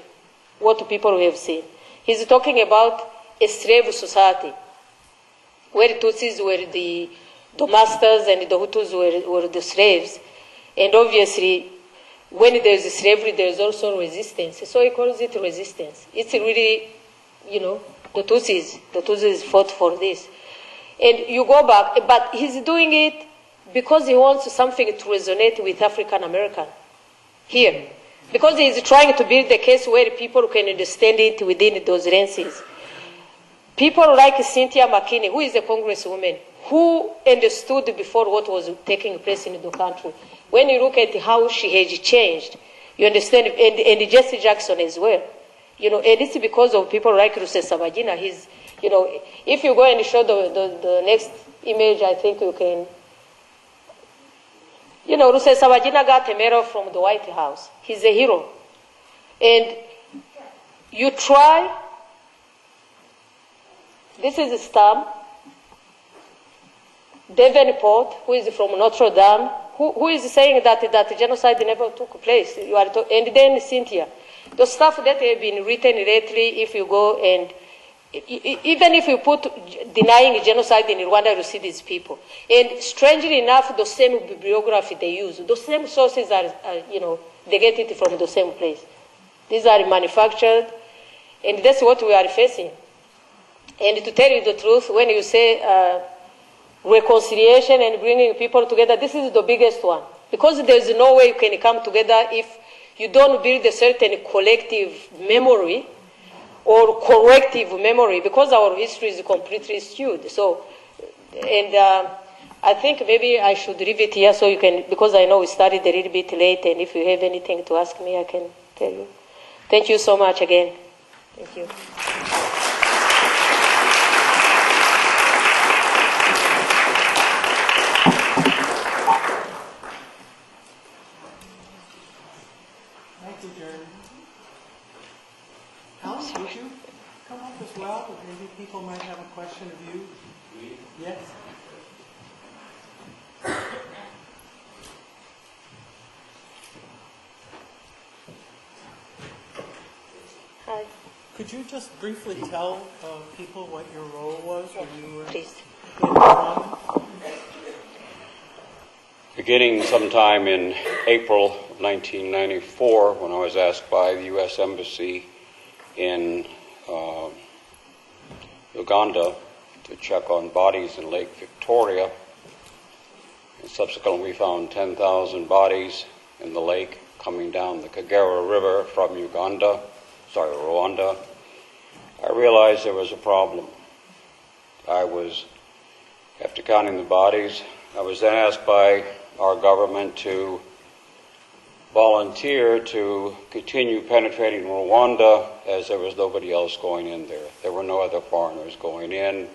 what people have seen. He's talking about a slave society, where Tutsis were the masters and the Hutus were the slaves. And obviously, when there's slavery, there's also resistance. So he calls it resistance. It's really, the Tutsis fought for this. And you go back, but he's doing it because he wants something to resonate with African American here. Because he's trying to build a case where people can understand it within those lenses. People like Cynthia McKinney, who is a congresswoman, who understood before what was taking place in the country. When you look at how she has changed, you understand, and Jesse Jackson as well. And it's because of people like Rusesabagina. He's, if you go and show the next image, I think you can. Rusesabagina got a medal from the White House. He's a hero. And you try, this is a stamp, Davenport, who is from Notre Dame, who is saying that genocide never took place. And then Cynthia. The stuff that have been written lately, if you go and, even if you put denying genocide in Rwanda, you see these people. And strangely enough, the same bibliography they use, the same sources are, they get it from the same place. These are manufactured, and that's what we are facing. And to tell you the truth, when you say reconciliation and bringing people together, this is the biggest one. Because there's no way you can come together if you don't build a certain collective memory or corrective memory, because our history is completely skewed. So, and I think maybe I should leave it here so you can, because I know we started a little bit late, and if you have anything to ask me, I can tell you. Thank you so much again. Thank you. Thank you, Jeremy. Helen, would you come up as well? Maybe people might have a question of you. Yes. Hi. Could you just briefly tell people what your role was when you were Please. in Rwanda? Beginning sometime in April 1994, when I was asked by the U.S. Embassy in Uganda to check on bodies in Lake Victoria. And subsequently, we found 10,000 bodies in the lake coming down the Kagera River from Rwanda. I realized there was a problem. After counting the bodies, I was then asked by our government to volunteer to continue penetrating Rwanda, as there was nobody else going in there. There were no other foreigners going in.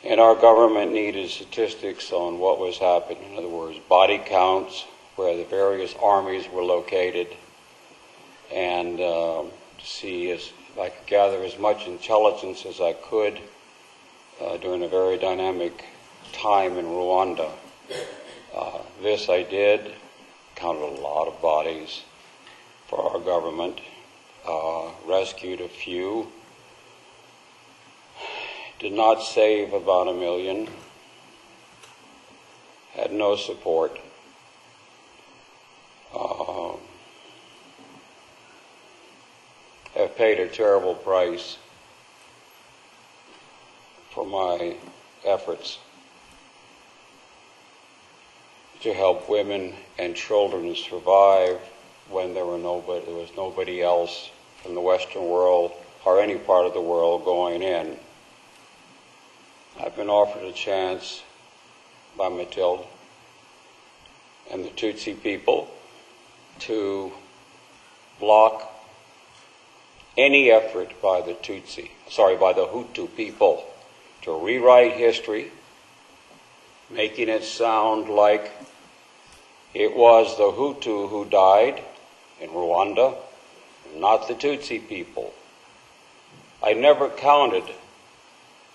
And our government needed statistics on what was happening. In other words, body counts, where the various armies were located, and to see if I could gather as much intelligence as I could during a very dynamic time in Rwanda. This I did, counted a lot of bodies for our government, rescued a few, did not save about 1 million, had no support. Have paid a terrible price for my efforts. to help women and children survive when there was nobody else from the Western world or any part of the world going in. I've been offered a chance by Mathilde and the Tutsi people to block any effort by the Hutu people to rewrite history, making it sound like it was the Hutu who died in Rwanda, not the Tutsi people. I never counted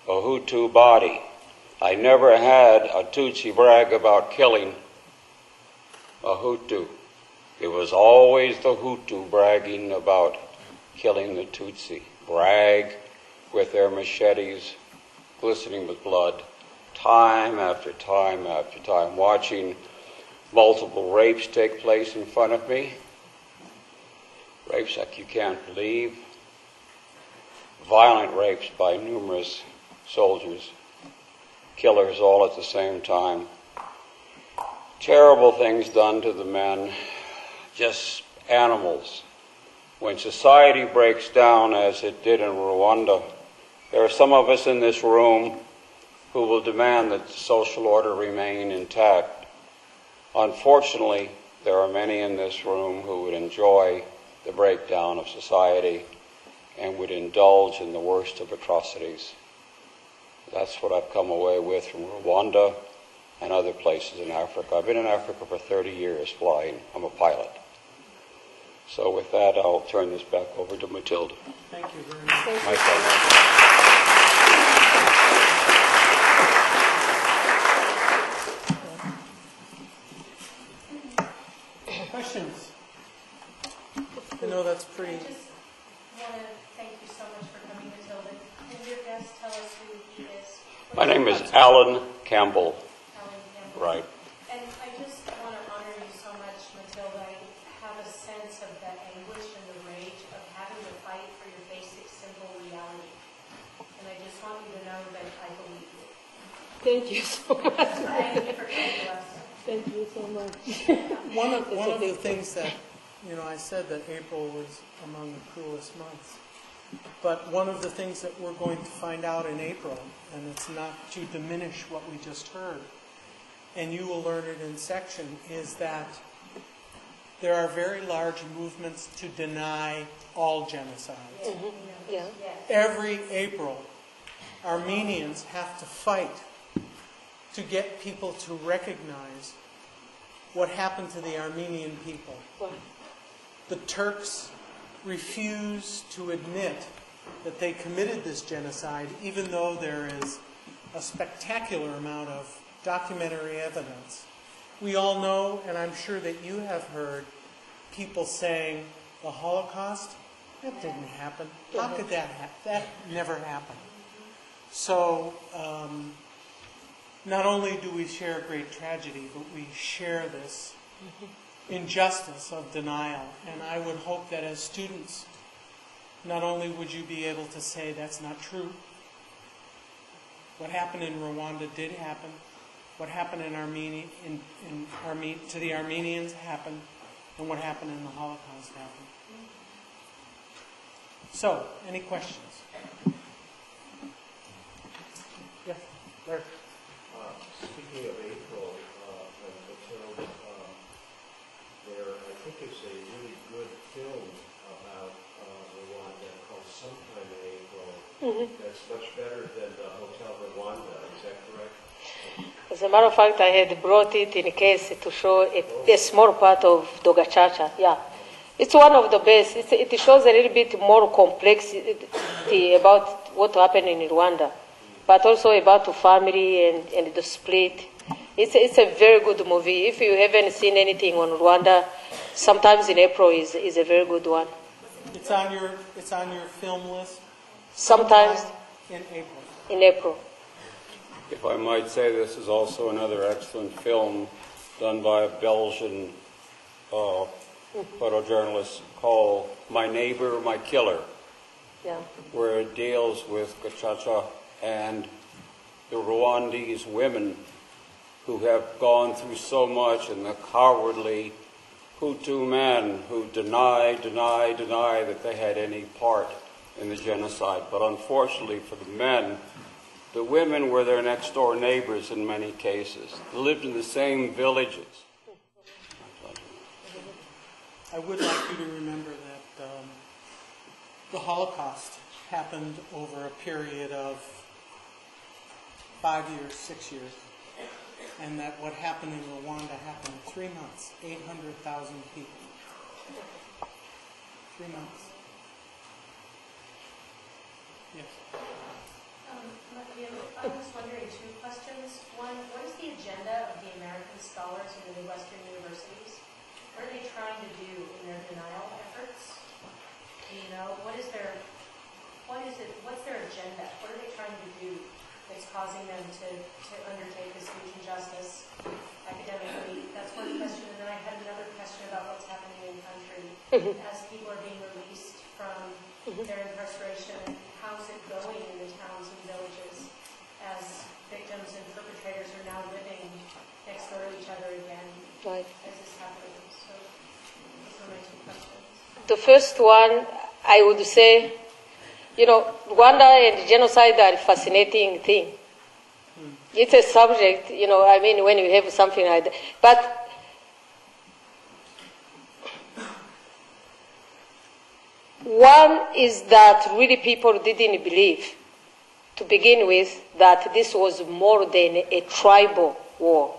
a Hutu body. I never had a Tutsi brag about killing a Hutu. It was always the Hutu bragging about killing the Tutsi. Brag with their machetes glistening with blood, time after time after time, watching multiple rapes take place in front of me. Rapes like you can't believe. Violent rapes by numerous soldiers, killers all at the same time. Terrible things done to the men, just animals. When society breaks down, as it did in Rwanda, there are some of us in this room who will demand that the social order remain intact. Unfortunately, there are many in this room who would enjoy the breakdown of society and would indulge in the worst of atrocities. That's what I've come away with from Rwanda and other places in Africa. I've been in Africa for 30 years flying. I'm a pilot. So with that, I'll turn this back over to Mathilde. Thank you very much. My pleasure. Questions? I know that's pretty... I just want to thank you so much for coming, Mathilde. Can your guest tell us who he is? My name is Alan Campbell. Alan Campbell. Right. And I just want to honor you so much, Mathilde. I have a sense of the anguish and the rage of having to fight for your basic, simple reality. And I just want you to know that I believe you. Thank you so much. Thank you for coming to us. Thank you so much. One of the things that, I said that April was among the cruelest months. But one of the things that we're going to find out in April, and it's not to diminish what we just heard, and you will learn it in section, is that there are very large movements to deny all genocides. Mm-hmm. Yeah. Every April, Armenians have to fight to get people to recognize what happened to the Armenian people. Wow. The Turks refuse to admit that they committed this genocide, even though there is a spectacular amount of documentary evidence. We all know, and I'm sure that you have heard, people saying, the Holocaust? That didn't happen. How could that happen? That never happened. So, not only do we share a great tragedy, but we share this injustice of denial. And I would hope that as students, not only would you be able to say that's not true, what happened in Rwanda did happen, what happened in Armenia, to the Armenians happened, and what happened in the Holocaust happened. So, any questions? Yes, Larry. Speaking of April, Mathilde, there I think is a really good film about Rwanda called Sometime in April. That's much better than the Hotel Rwanda. Is that correct? As a matter of fact, I had brought it in case to show a small part of Dogachacha. Yeah. It's one of the best. It shows a little bit more complexity about what happened in Rwanda, but also about the family and the split. It's a very good movie. If you haven't seen anything on Rwanda, sometimes in April is a very good one. It's on your film list. Sometimes in April. in April. If I might say, this is also another excellent film done by a Belgian photojournalist called My Neighbor, My Killer, Yeah. where it deals with Gacaca and the Rwandese women who have gone through so much, and the cowardly Hutu men who deny that they had any part in the genocide. But unfortunately for the men, the women were their next door neighbors in many cases. They lived in the same villages. I would like you to remember that the Holocaust happened over a period of 5 years, 6 years, and that what happened in Rwanda happened in 3 months, 800,000 people. 3 months. Yes. I was wondering two questions. One, what is the agenda of the American scholars in the Midwestern universities? What are they trying to do in their denial efforts? Do you know? What's their agenda? What are they trying to do that's causing them to undertake this huge injustice academically? That's one question. And then I had another question about what's happening in the country as people are being released from their incarceration. How's it going in the towns and villages as victims and perpetrators are now living next door to each other again? Right. As this happening? So those are my two questions. The first one, I would say, Rwanda and genocide are a fascinating thing. It's a subject, when you have something like that. But one is that really people didn't believe, to begin with, that this was more than a tribal war.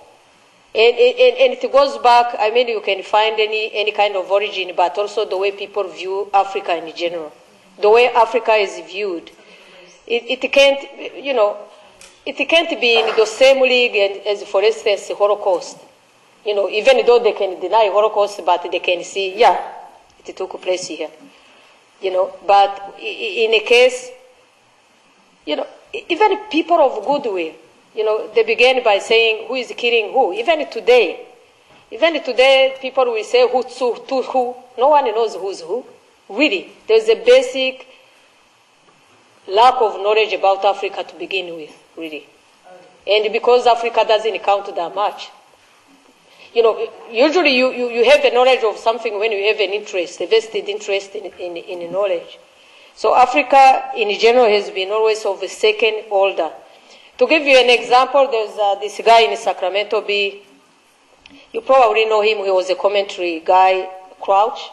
And it goes back, you can find any kind of origin, but also the way people view Africa in general. The way Africa is viewed. It can't be in the same league as, for instance, the Holocaust. Even though they can deny Holocaust, but they can see, it took place here. But in a case, even people of goodwill, they began by saying who is killing who. Even today, people will say Hutu, Tutsi. No one knows who's who. Really, there's a basic lack of knowledge about Africa to begin with, really. And because Africa doesn't count that much. Usually you have a knowledge of something when you have an interest, a vested interest in knowledge. So Africa, in general, has been always of a second order. To give you an example, there's this guy in Sacramento Bee. You probably know him. He was a commentary guy, Crouch.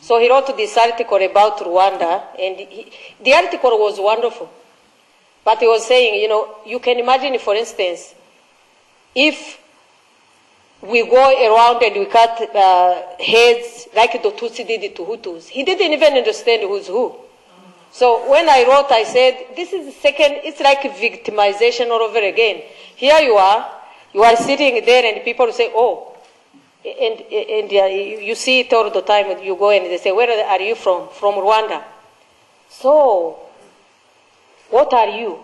So he wrote this article about Rwanda, and the article was wonderful. But he was saying, you can imagine, for instance, if we go around and we cut heads like the Tutsi did to Hutus. He didn't even understand who's who. So when I wrote, I said, this is the second, it's like victimization all over again. Here you are sitting there and people say, oh, and you see it all the time. You go and they say, where are you from? From Rwanda. So, what are you?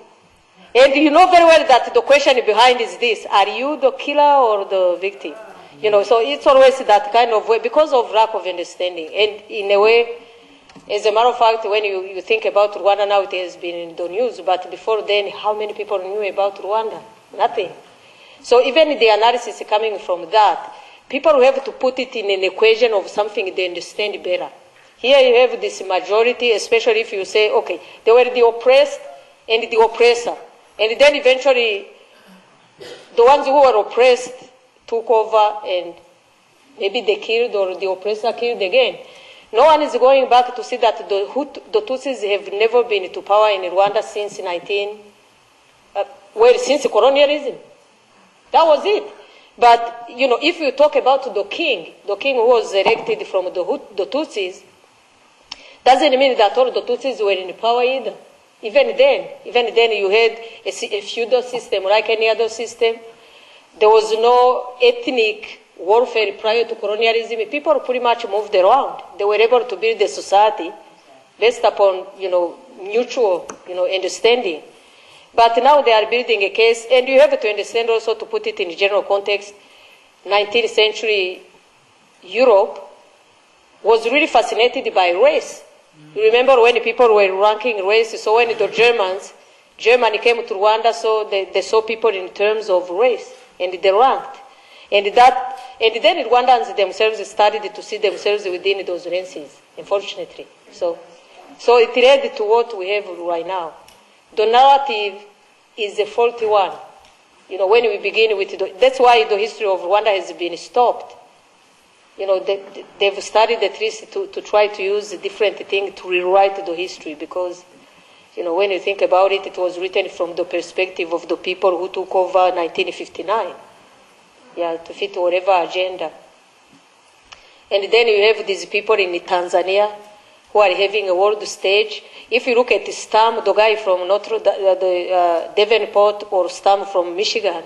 And you know very well that the question behind is this: are you the killer or the victim? So it's always that kind of way because of lack of understanding. And in a way, as a matter of fact, when you think about Rwanda now, it has been in the news. But before then, how many people knew about Rwanda? Nothing. So even the analysis coming from that, people have to put it in an equation of something they understand better. Here you have this majority, especially if you say, okay, they were the oppressed and the oppressor. And then eventually, the ones who were oppressed took over and maybe they killed or the oppressor killed again. No one is going back to see that the Tutsis have never been to power in Rwanda since since colonialism. That was it. But, if you talk about the king who was elected from the Tutsis, doesn't mean that all the Tutsis were in power either. Even then you had a feudal system like any other system. There was no ethnic warfare prior to colonialism. People pretty much moved around. They were able to build a society based upon, mutual, understanding. But now they are building a case, and you have to understand also, to put it in general context, 19th century Europe was really fascinated by race. You remember when people were ranking race, so when the Germany came to Rwanda, so they saw people in terms of race. and they ranked. And then Rwandans themselves started to see themselves within those ranks, unfortunately. So it led to what we have right now. The narrative is a faulty one. You know, when we begin with that's why the history of Rwanda has been stopped. You know, they've started at least to try to use a different thing to rewrite the history because, you know, when you think about it, it was written from the perspective of the people who took over 1959. Yeah, to fit whatever agenda. And then you have these people in Tanzania who are having a world stage. If you look at Stam, the guy from Devonport, or Stam from Michigan,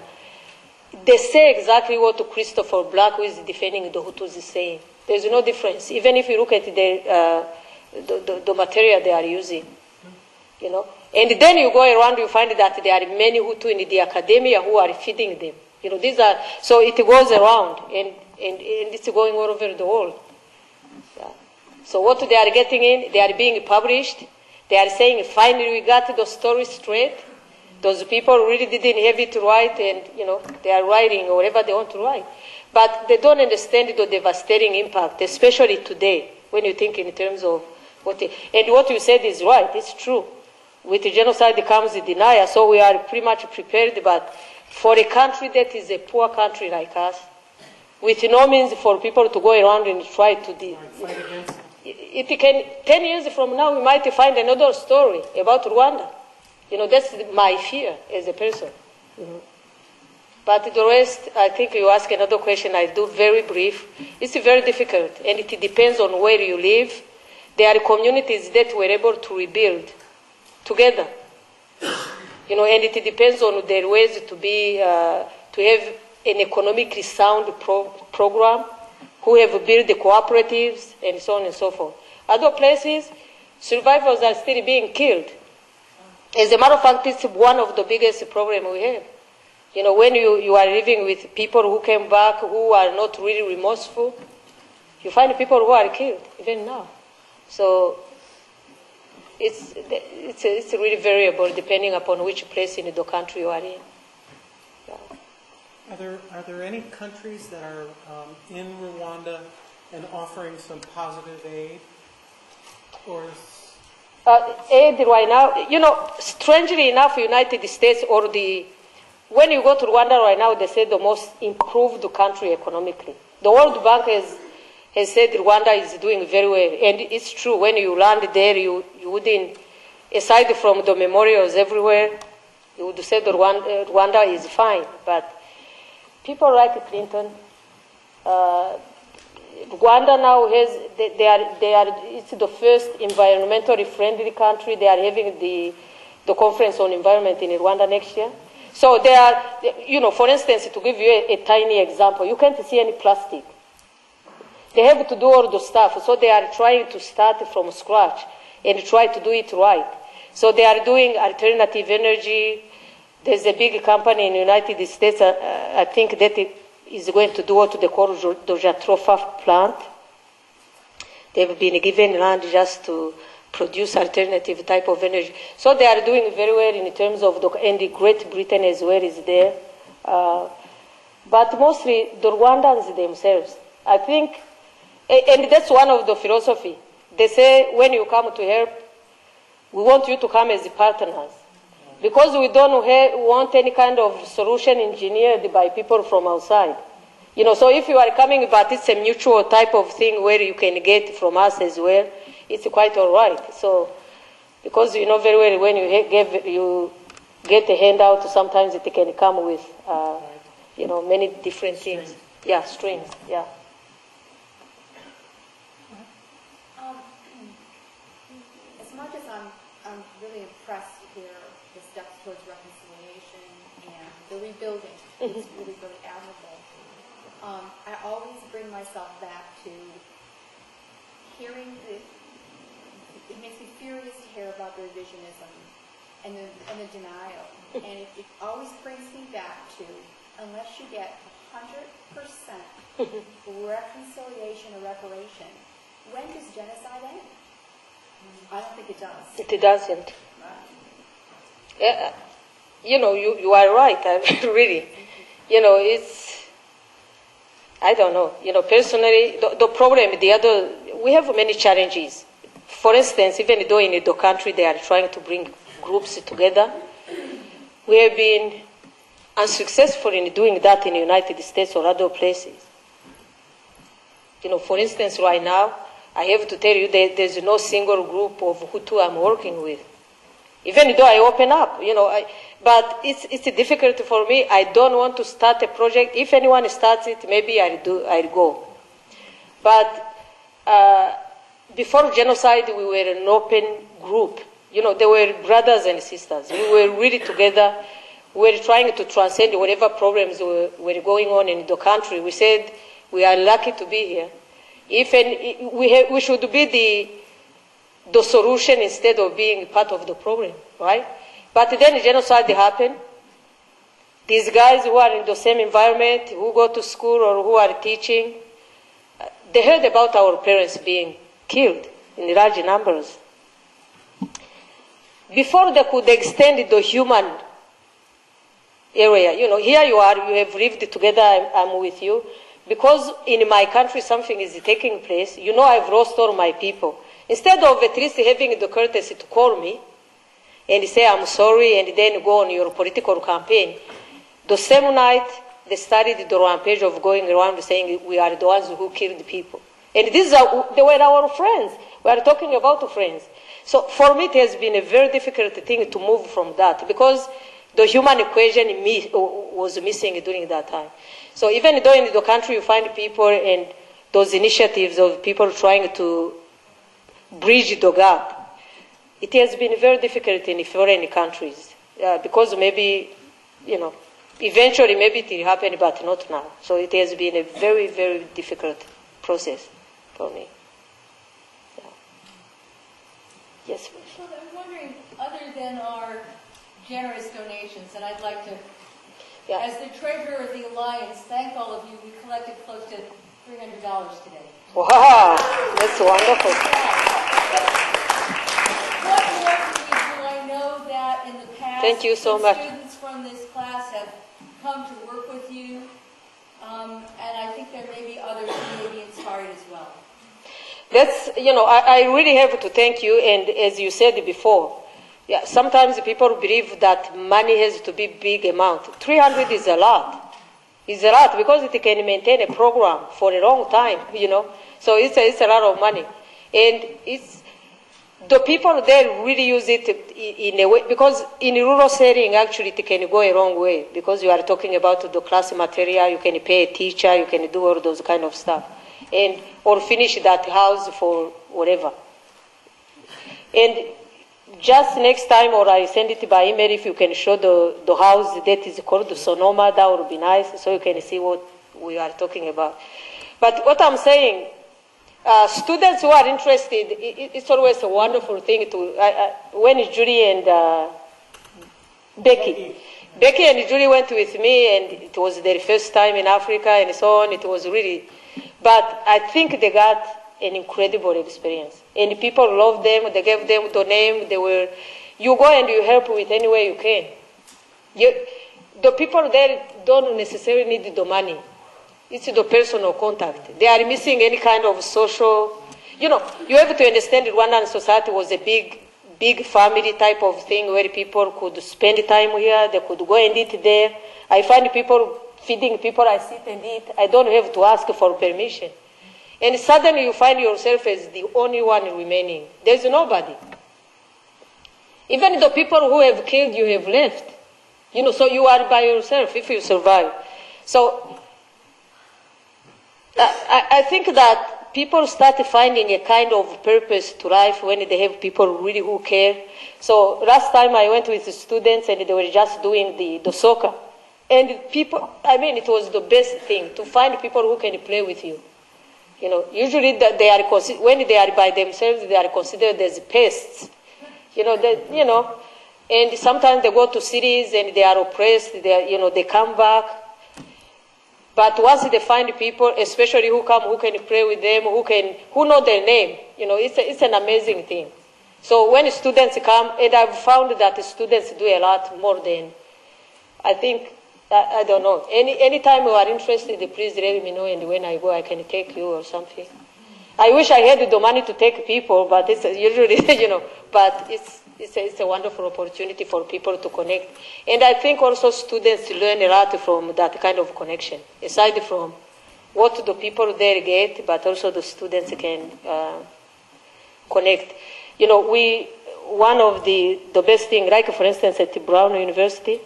they say exactly what Christopher Black, who is defending the Hutus, is saying. There's no difference, even if you look at the material they are using. You know? And then you go around, you find that there are many Hutu in the academia who are feeding them. You know, these are, so it goes around, and it's going all over the world. Yeah. So what they are getting in, they are being published. They are saying, finally we got the story straight. Those people really didn't have it right, and, you know, they are writing whatever they want to write. But they don't understand the devastating impact, especially today, when you think in terms of and what you said is right, it's true. With the genocide comes the denial, so we are pretty much prepared, but for a country that is a poor country like us, with no means for people to go around and try to fight against it can, 10 years from now, we might find another story about Rwanda. You know, that's my fear as a person. Mm-hmm. But the rest, I think you ask another question, I do very brief. It's very difficult, and it depends on where you live. There are communities that were able to rebuild together. You know, and it depends on their ways to be, to have an economically sound program, who have built the cooperatives, and so on and so forth. Other places, survivors are still being killed. As a matter of fact, it's one of the biggest problems we have. You know, when you are living with people who came back, who are not really remorseful, you find people who are killed, even now. So it's really variable depending upon which place in the country you are in. Yeah. Are there any countries that are in Rwanda and offering some positive aid? Or aid right now, you know, strangely enough, United States or when you go to Rwanda right now, they say the most improved country economically. The World Bank has said Rwanda is doing very well. And it's true, when you land there, you wouldn't, aside from the memorials everywhere, you would say that Rwanda is fine. But people like Clinton, Rwanda now has, it's the first environmentally friendly country. They are having the conference on environment in Rwanda next year. So they are, you know, for instance, to give you a tiny example, you can't see any plastic. They have to do all the stuff. So they are trying to start from scratch and try to do it right. So they are doing alternative energy. There's a big company in the United States, I think, that is going to do what they call the Jatropha plant. They've been given land just to produce alternative type of energy. So they are doing very well in terms of, and the Great Britain as well is there. But mostly the Rwandans themselves, I think, and that's one of the philosophy. They say when you come to help, we want you to come as partners. Because we don't want any kind of solution engineered by people from outside. You know, so if you are coming, but it's a mutual type of thing where you can get from us as well, it's quite all right. So, because you know very well when you get a handout, sometimes it can come with, you know, many different things. Yeah, strings, yeah. As much as I'm really impressed to hear the steps towards reconciliation and the rebuilding, it's really, really admirable. I always bring myself back to hearing it makes me furious to hear about the revisionism and the denial. And it always brings me back to, unless you get 100% reconciliation or reparation, when does genocide end? I don't think it does. It doesn't. Yeah, you know, you are right, really. you know, it's, I don't know. You know, personally, the problem, we have many challenges. For instance, even though in the country they are trying to bring groups together, we have been unsuccessful in doing that in the United States or other places. You know, for instance, right now, I have to tell you that there's no single group of Hutu I'm working with. Even though I open up, you know, but it's difficult for me. I don't want to start a project. If anyone starts it, maybe I'll go. But before genocide, we were an open group. You know, they were brothers and sisters. We were really together. We were trying to transcend whatever problems were going on in the country. We said, we are lucky to be here. We should be the solution instead of being part of the problem, right? But then genocide happened. These guys who are in the same environment, who go to school or who are teaching, they heard about our parents being killed in large numbers. Before they could extend the human area, you know, here you are, you have lived together, I'm with you. Because in my country something is taking place, you know I've lost all my people. Instead of at least having the courtesy to call me and say I'm sorry and then go on your political campaign, the same night they started the rampage of going around saying we are the ones who killed people. And they were our friends. We are talking about friends. So for me it has been a very difficult thing to move from that because the human equation was missing during that time. So even though in the country you find people and those initiatives of people trying to bridge the gap, it has been very difficult in foreign countries because maybe, you know, eventually maybe it will happen, but not now. So it has been a very, very difficult process for me. Yeah. Yes, please. Well, I'm wondering, other than our generous donations, and I'd like to, as the treasurer of the Alliance, thank all of you. We collected close to $300 today. Wow, that's wonderful. What more can we do? I know that in the past, thank you so much. Students from this class have come to work with you, and I think there may be others who may be inspired as well. That's, you know, I really have to thank you, and as you said before, yeah, sometimes people believe that money has to be big amount. 300 is a lot. It's a lot because it can maintain a program for a long time, you know. So it's a lot of money. And it's, the people there really use it in a way, because in a rural setting, actually, it can go a wrong way because you are talking about the class material, you can pay a teacher, you can do all those kind of stuff, and or finish that house for whatever. And just next time, or I send it by email, if you can show the house that is called Sonoma, that would be nice, so you can see what we are talking about. But what I'm saying, students who are interested, it's always a wonderful thing to, when Julie and Becky and Julie went with me, and it was their first time in Africa and so on, it was really, but I think they got an incredible experience. And people loved them, they gave them the name, you go and you help with any way you can. The people there don't necessarily need the money. It's the personal contact. They are missing any kind of social, you know, you have to understand that Rwandan society was a big family type of thing where people could spend time here, they could go and eat there. I find people feeding people, I sit and eat. I don't have to ask for permission. And suddenly you find yourself as the only one remaining. There's nobody. Even the people who have killed you have left. You know, so you are by yourself if you survive. So I think that people start finding a kind of purpose to life when they have people really who care. So last time I went with the students and they were just doing the soccer. And people, I mean, it was the best thing to find people who can play with you. You know, usually when they are by themselves, they are considered as pests. You know, and sometimes they go to cities and they are oppressed. They come back. But once they find people, especially who come, who can pray with them, who know their name, you know, it's an amazing thing. So when students come, and I've found that students do a lot more than, I think, I don't know. Anytime you are interested, please let me know, and when I go, I can take you or something. I wish I had the money to take people, but it's usually, but it's a wonderful opportunity for people to connect. And I think also students learn a lot from that kind of connection, aside from what the people there get, but also the students can connect. One of the best thing, like for instance at Brown University,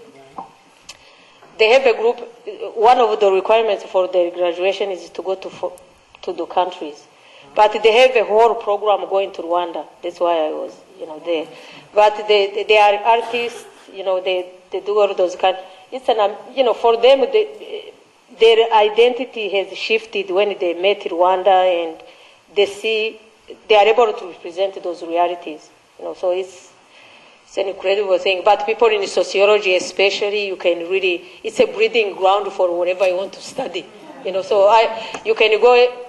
they have a group. One of the requirements for their graduation is to go to the countries. But they have a whole program going to Rwanda. That's why I was, there. But they are artists, they do all those kind. It's for them, their identity has shifted when they met Rwanda, and they are able to represent those realities. So it's an incredible thing. But people in sociology, especially, you can really, it's a breeding ground for whatever you want to study. So you can go.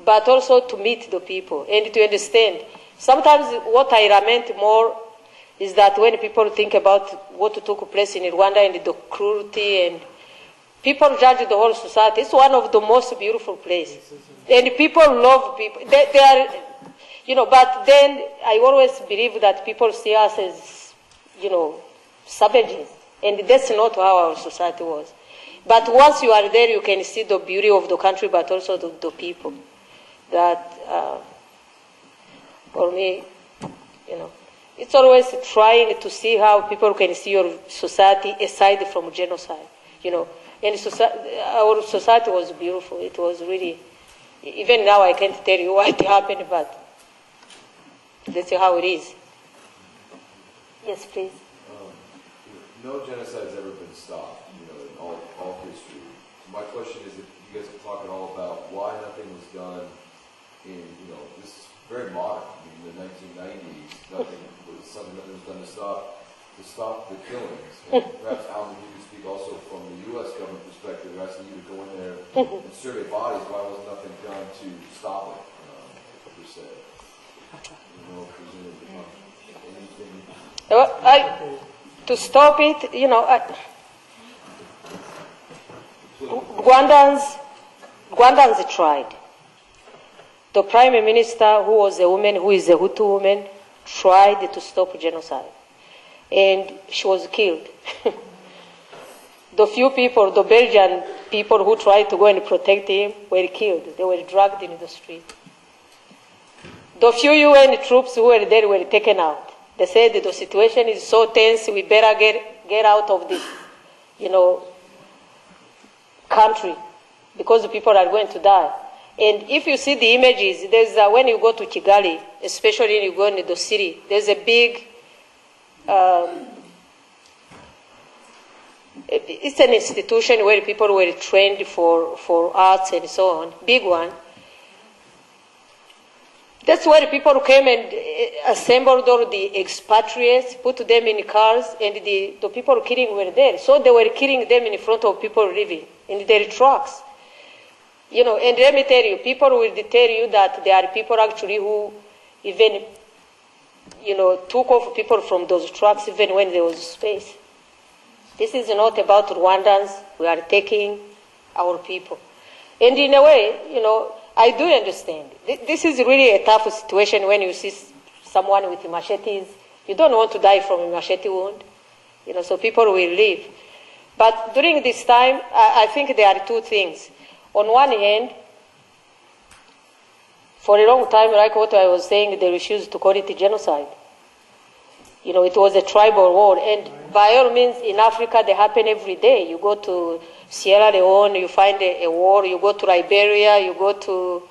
But also to meet the people and to understand. Sometimes what I lament more is that when people think about what took place in Rwanda and the cruelty, and people judge the whole society. It's one of the most beautiful places. And people love people. They are, but then I always believe that people see us as, savages. And that's not how our society was. But once you are there, you can see the beauty of the country, but also the people. That, for me, it's always trying to see how people can see your society aside from genocide, And our society was beautiful. It was really, even now I can't tell you what happened, but that's how it is. Yes, please. No genocide has ever been stopped, in all history. So my question is, if you guys are talking all about why nothing was done this is very modern. In the 1990s, something that was done to stop the killings. And perhaps, Alan, you could speak also from the U.S. government perspective, asking you to go in there and survey bodies. Why was nothing done to stop it, per se? Anything? To stop it, Rwandans tried. The Prime Minister, who was a woman, who is a Hutu woman, tried to stop genocide. And she was killed. The few people, the Belgian people who tried to go and protect him, were killed. They were dragged in the street. The few UN troops who were there were taken out. They said the situation is so tense, we better get out of this, country, because the people are going to die. And if you see the images, there's when you go to Kigali, especially when you go into the city, there's a big, it's an institution where people were trained for arts and so on, big one. That's where people came and assembled all the expatriates, put them in cars, and the people killing were there. So they were killing them in front of people living in their trucks. And let me tell you, people will tell you that there are people actually who even, took off people from those trucks even when there was space. This is not about Rwandans. We are taking our people. And in a way, I do understand. This is really a tough situation when you see someone with machetes. You don't want to die from a machete wound. So people will leave. But during this time, I think there are two things. On one hand, for a long time, like what I was saying, they refused to call it genocide. It was a tribal war. And by all means, in Africa, they happen every day. You go to Sierra Leone, you find a war. You go to Liberia, you go to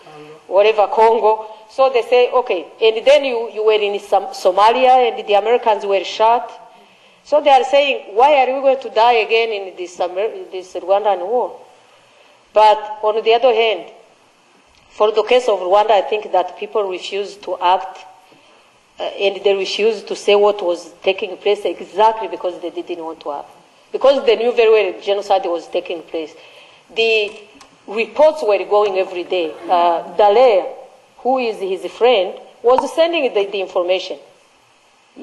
whatever, Congo. So they say, okay. And then you were in Somalia, and the Americans were shot. So they are saying, why are we going to die again in this Rwandan war? But on the other hand, for the case of Rwanda, I think that people refused to act and they refused to say what was taking place exactly because they didn't want to act. Because they knew very well genocide was taking place. The reports were going every day. Dallaire, who is his friend, was sending the information.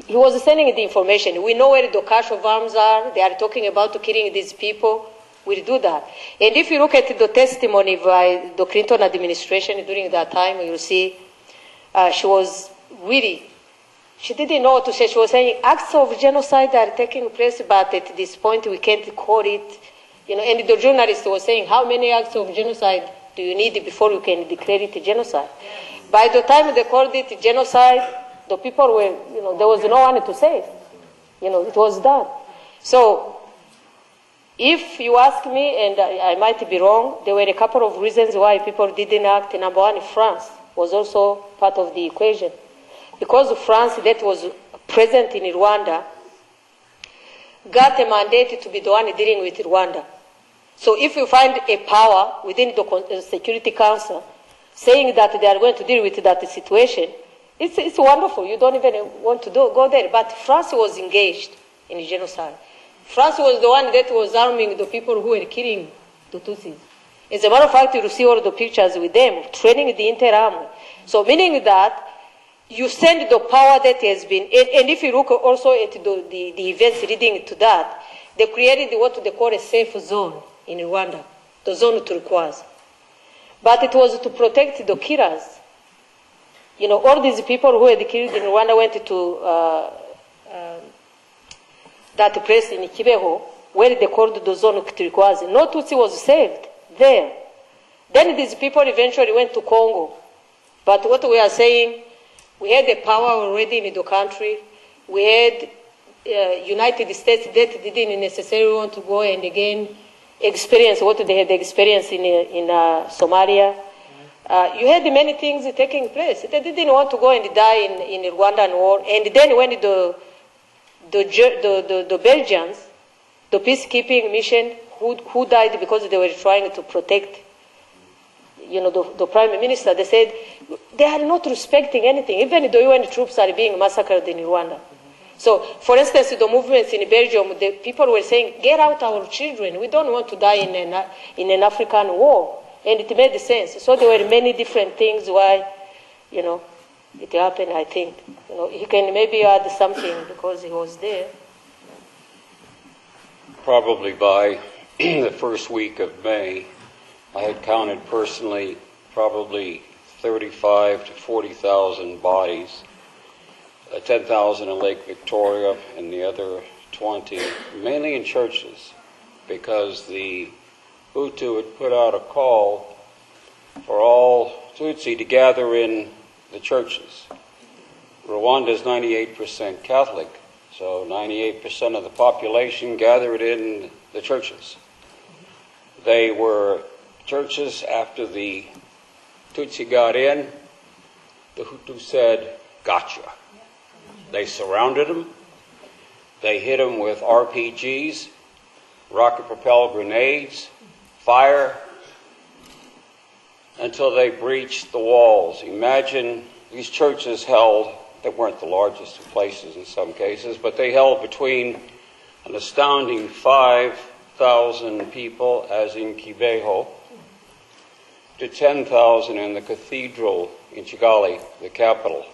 He was sending the information. We know where the cache of arms are. They are talking about killing these people. will do that. And if you look at the testimony by the Clinton administration during that time, you'll see she was really, she didn't know what to say. She was saying acts of genocide are taking place, but at this point we can't call it. And the journalist was saying, how many acts of genocide do you need before you can declare it genocide? By the time they called it genocide, the people were, there was no one to say. It was done. So, if you ask me, and I might be wrong, there were a couple of reasons why people didn't act. Number one, France was also part of the equation. Because France, that was present in Rwanda, got a mandate to be the one dealing with Rwanda. So if you find a power within the Security Council saying that they are going to deal with that situation, it's wonderful. You don't even want to go there. But France was engaged in genocide. France was the one that was arming the people who were killing the Tutsis. As a matter of fact, you see all the pictures with them, training the inter-army. So meaning that you send the power that has been, and if you look also at the events leading to that, they created what they call a safe zone in Rwanda, the zone turquoise. But it was to protect the killers. All these people who had killed in Rwanda went to that place in Kibeho, where they called the zone turquoise. No Tutsi was saved there. Then these people eventually went to Congo. But what we are saying, we had the power already in the country. We had United States that didn't necessarily want to go and again experience what they had experienced in Somalia. You had many things taking place. They didn't want to go and die in the Rwandan war. And then when the Belgians, the peacekeeping mission, who died because they were trying to protect, the prime minister, they said they are not respecting anything. Even the UN troops are being massacred in Rwanda. So, for instance, the movements in Belgium, the people were saying, get out our children. We don't want to die in an African war. And it made sense. So there were many different things why, it happened, I think. He can maybe add something because he was there. Probably by the first week of May, I had counted personally probably 35 to 40,000 bodies, 10,000 in Lake Victoria and the other 20, mainly in churches, because the Hutu had put out a call for all Tutsi to gather in the churches. Rwanda is 98% Catholic, so 98% of the population gathered in the churches. They were churches after the Tutsi got in, the Hutu said, gotcha. They surrounded them. They hit them with RPGs, rocket-propelled grenades, fire, until they breached the walls. Imagine these churches held, they weren't the largest of places in some cases, but they held between an astounding 5,000 people, as in Kibeho, to 10,000 in the cathedral in Kigali, the capital.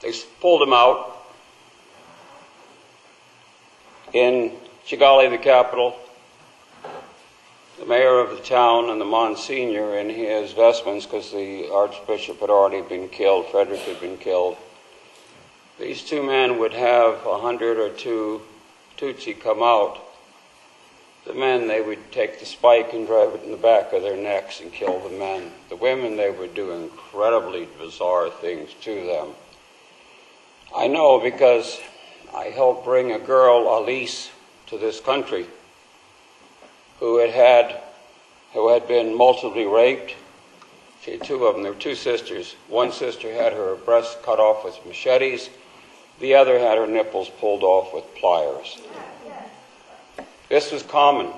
They pulled them out in Kigali, the capital. The mayor of the town and the Monsignor in his vestments, because the Archbishop had already been killed, Frederick had been killed. These two men would have 100 or two Tutsi come out. The men, they would take the spike and drive it in the back of their necks and kill the men. The women, they would do incredibly bizarre things to them. I know because I helped bring a girl, Alice, to this country who had been multiply raped. She had two of them. There were two sisters. One sister had her breasts cut off with machetes. The other had her nipples pulled off with pliers. This was common.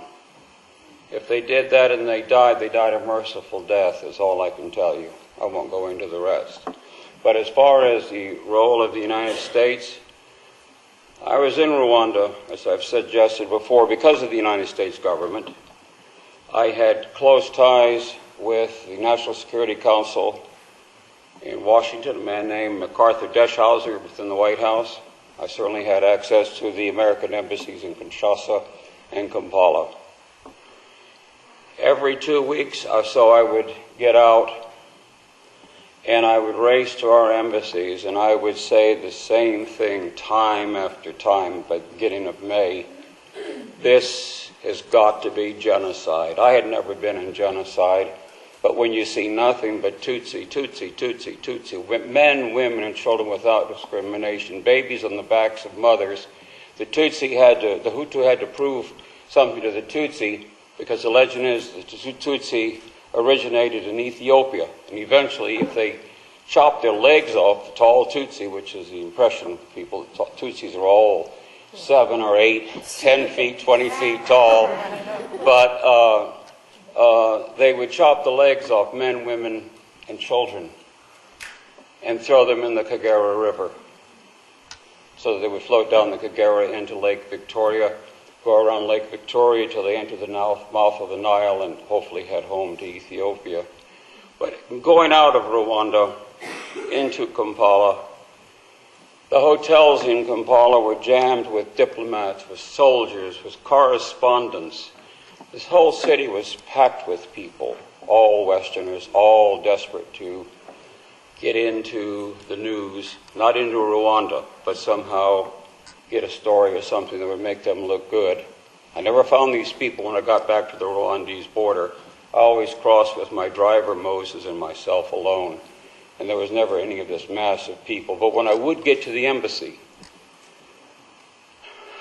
If they did that and they died a merciful death, is all I can tell you. I won't go into the rest. But as far as the role of the United States, I was in Rwanda, as I've suggested before, because of the United States government. I had close ties with the National Security Council in Washington, a man named MacArthur Deschhauser within the White House. I certainly had access to the American embassies in Kinshasa and Kampala. Every 2 weeks or so I would get out and I would race to our embassies and I would say the same thing time after time by the beginning of May. This has got to be genocide. I had never been in genocide, but when you see nothing but Tutsi, Tutsi, Tutsi, Tutsi, men, women, and children without discrimination, babies on the backs of mothers, the Hutu had to prove something to the Tutsi, because the legend is that the Tutsi originated in Ethiopia, and eventually if they chopped their legs off, the tall Tutsi, which is the impression of people, Tutsis are all 7 or 8, 10 feet, 20 feet tall, but they would chop the legs off men, women, and children and throw them in the Kagera River. So that they would float down the Kagera into Lake Victoria, go around Lake Victoria till they enter the mouth of the Nile and hopefully head home to Ethiopia. But going out of Rwanda into Kampala, the hotels in Kampala were jammed with diplomats, with soldiers, with correspondents. This whole city was packed with people, all Westerners, all desperate to get into the news, not into Rwanda, but somehow get a story or something that would make them look good. I never found these people when I got back to the Rwandese border. I always crossed with my driver, Moses, and myself alone. And there was never any of this mass of people. But when I would get to the embassy,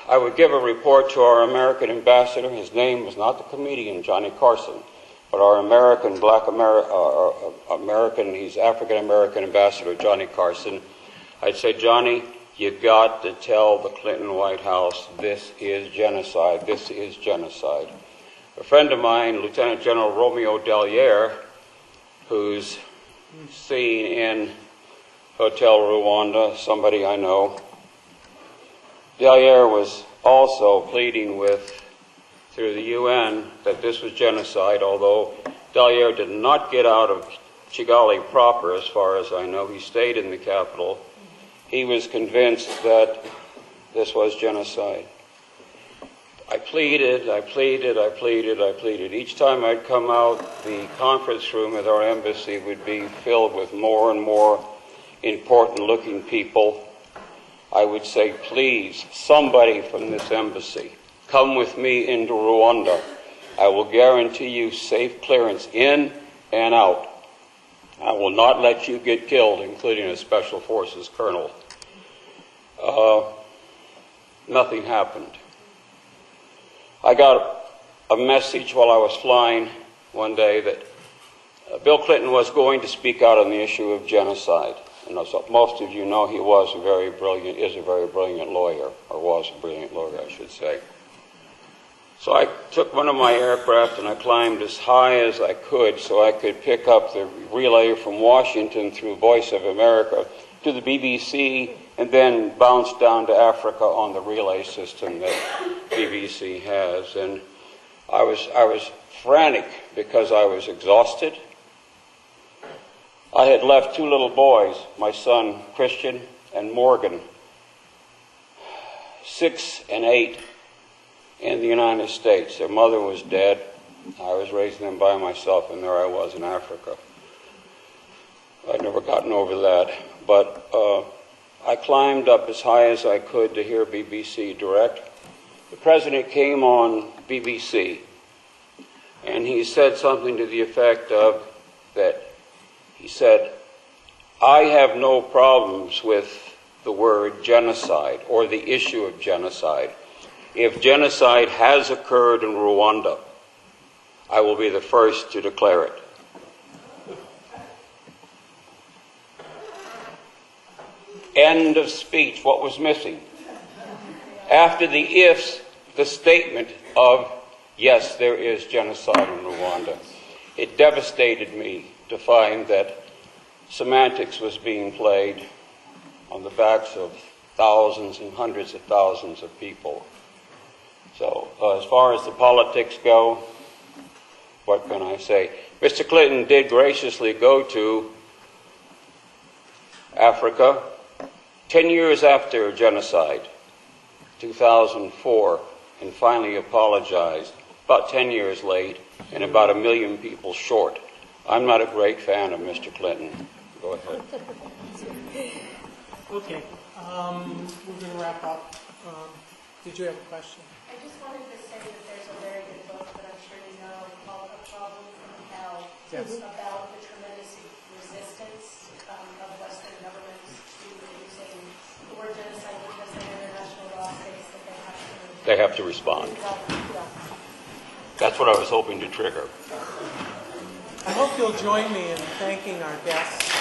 I would give a report to our American ambassador. His name was not the comedian Johnny Carson, but our he's African-American ambassador, Johnny Carson. I'd say, Johnny, you've got to tell the Clinton White House this is genocide, this is genocide. A friend of mine, Lieutenant General Romeo Dallaire, who's seen in Hotel Rwanda, somebody I know, Dallaire was also pleading through the UN that this was genocide, although Dallaire did not get out of Kigali proper, as far as I know. He stayed in the capital. He was convinced that this was genocide. I pleaded. Each time I'd come out, the conference room at our embassy would be filled with more and more important-looking people. I would say, please, somebody from this embassy, come with me into Rwanda. I will guarantee you safe clearance in and out. I will not let you get killed, including a Special Forces colonel. Nothing happened. I got a message while I was flying one day that Bill Clinton was going to speak out on the issue of genocide. And as most of you know, he is a very brilliant lawyer, or was a brilliant lawyer, I should say. So I took one of my aircraft and I climbed as high as I could so I could pick up the relay from Washington through Voice of America to the BBC and then bounce down to Africa on the relay system that BBC has. And I was frantic because I was exhausted. I had left 2 little boys, my son Christian and Morgan, 6 and 8, in the United States. Their mother was dead. I was raising them by myself, and there I was in Africa. I'd never gotten over that. But I climbed up as high as I could to hear BBC Direct. The president came on BBC, and he said something to the effect of that. He said, I have no problems with the word genocide or the issue of genocide. If genocide has occurred in Rwanda, I will be the first to declare it. End of speech. What was missing? After the ifs, the statement of, yes, there is genocide in Rwanda. It devastated me to find that semantics was being played on the backs of thousands and hundreds of thousands of people. So as far as the politics go, what can I say? Mr. Clinton did graciously go to Africa 10 years after genocide, 2004, and finally apologized, about 10 years late, and about 1 million people short. I'm not a great fan of Mr. Clinton. Go ahead. Okay, we're going to wrap up. Did you have a question? I just wanted to say that there's a very good book that I'm sure you know called A Problem from Hell. Yes. It's about the tremendous resistance of Western governments to using the word genocide because the international law states that They have to respond. That's what I was hoping to trigger. I hope you'll join me in thanking our guests.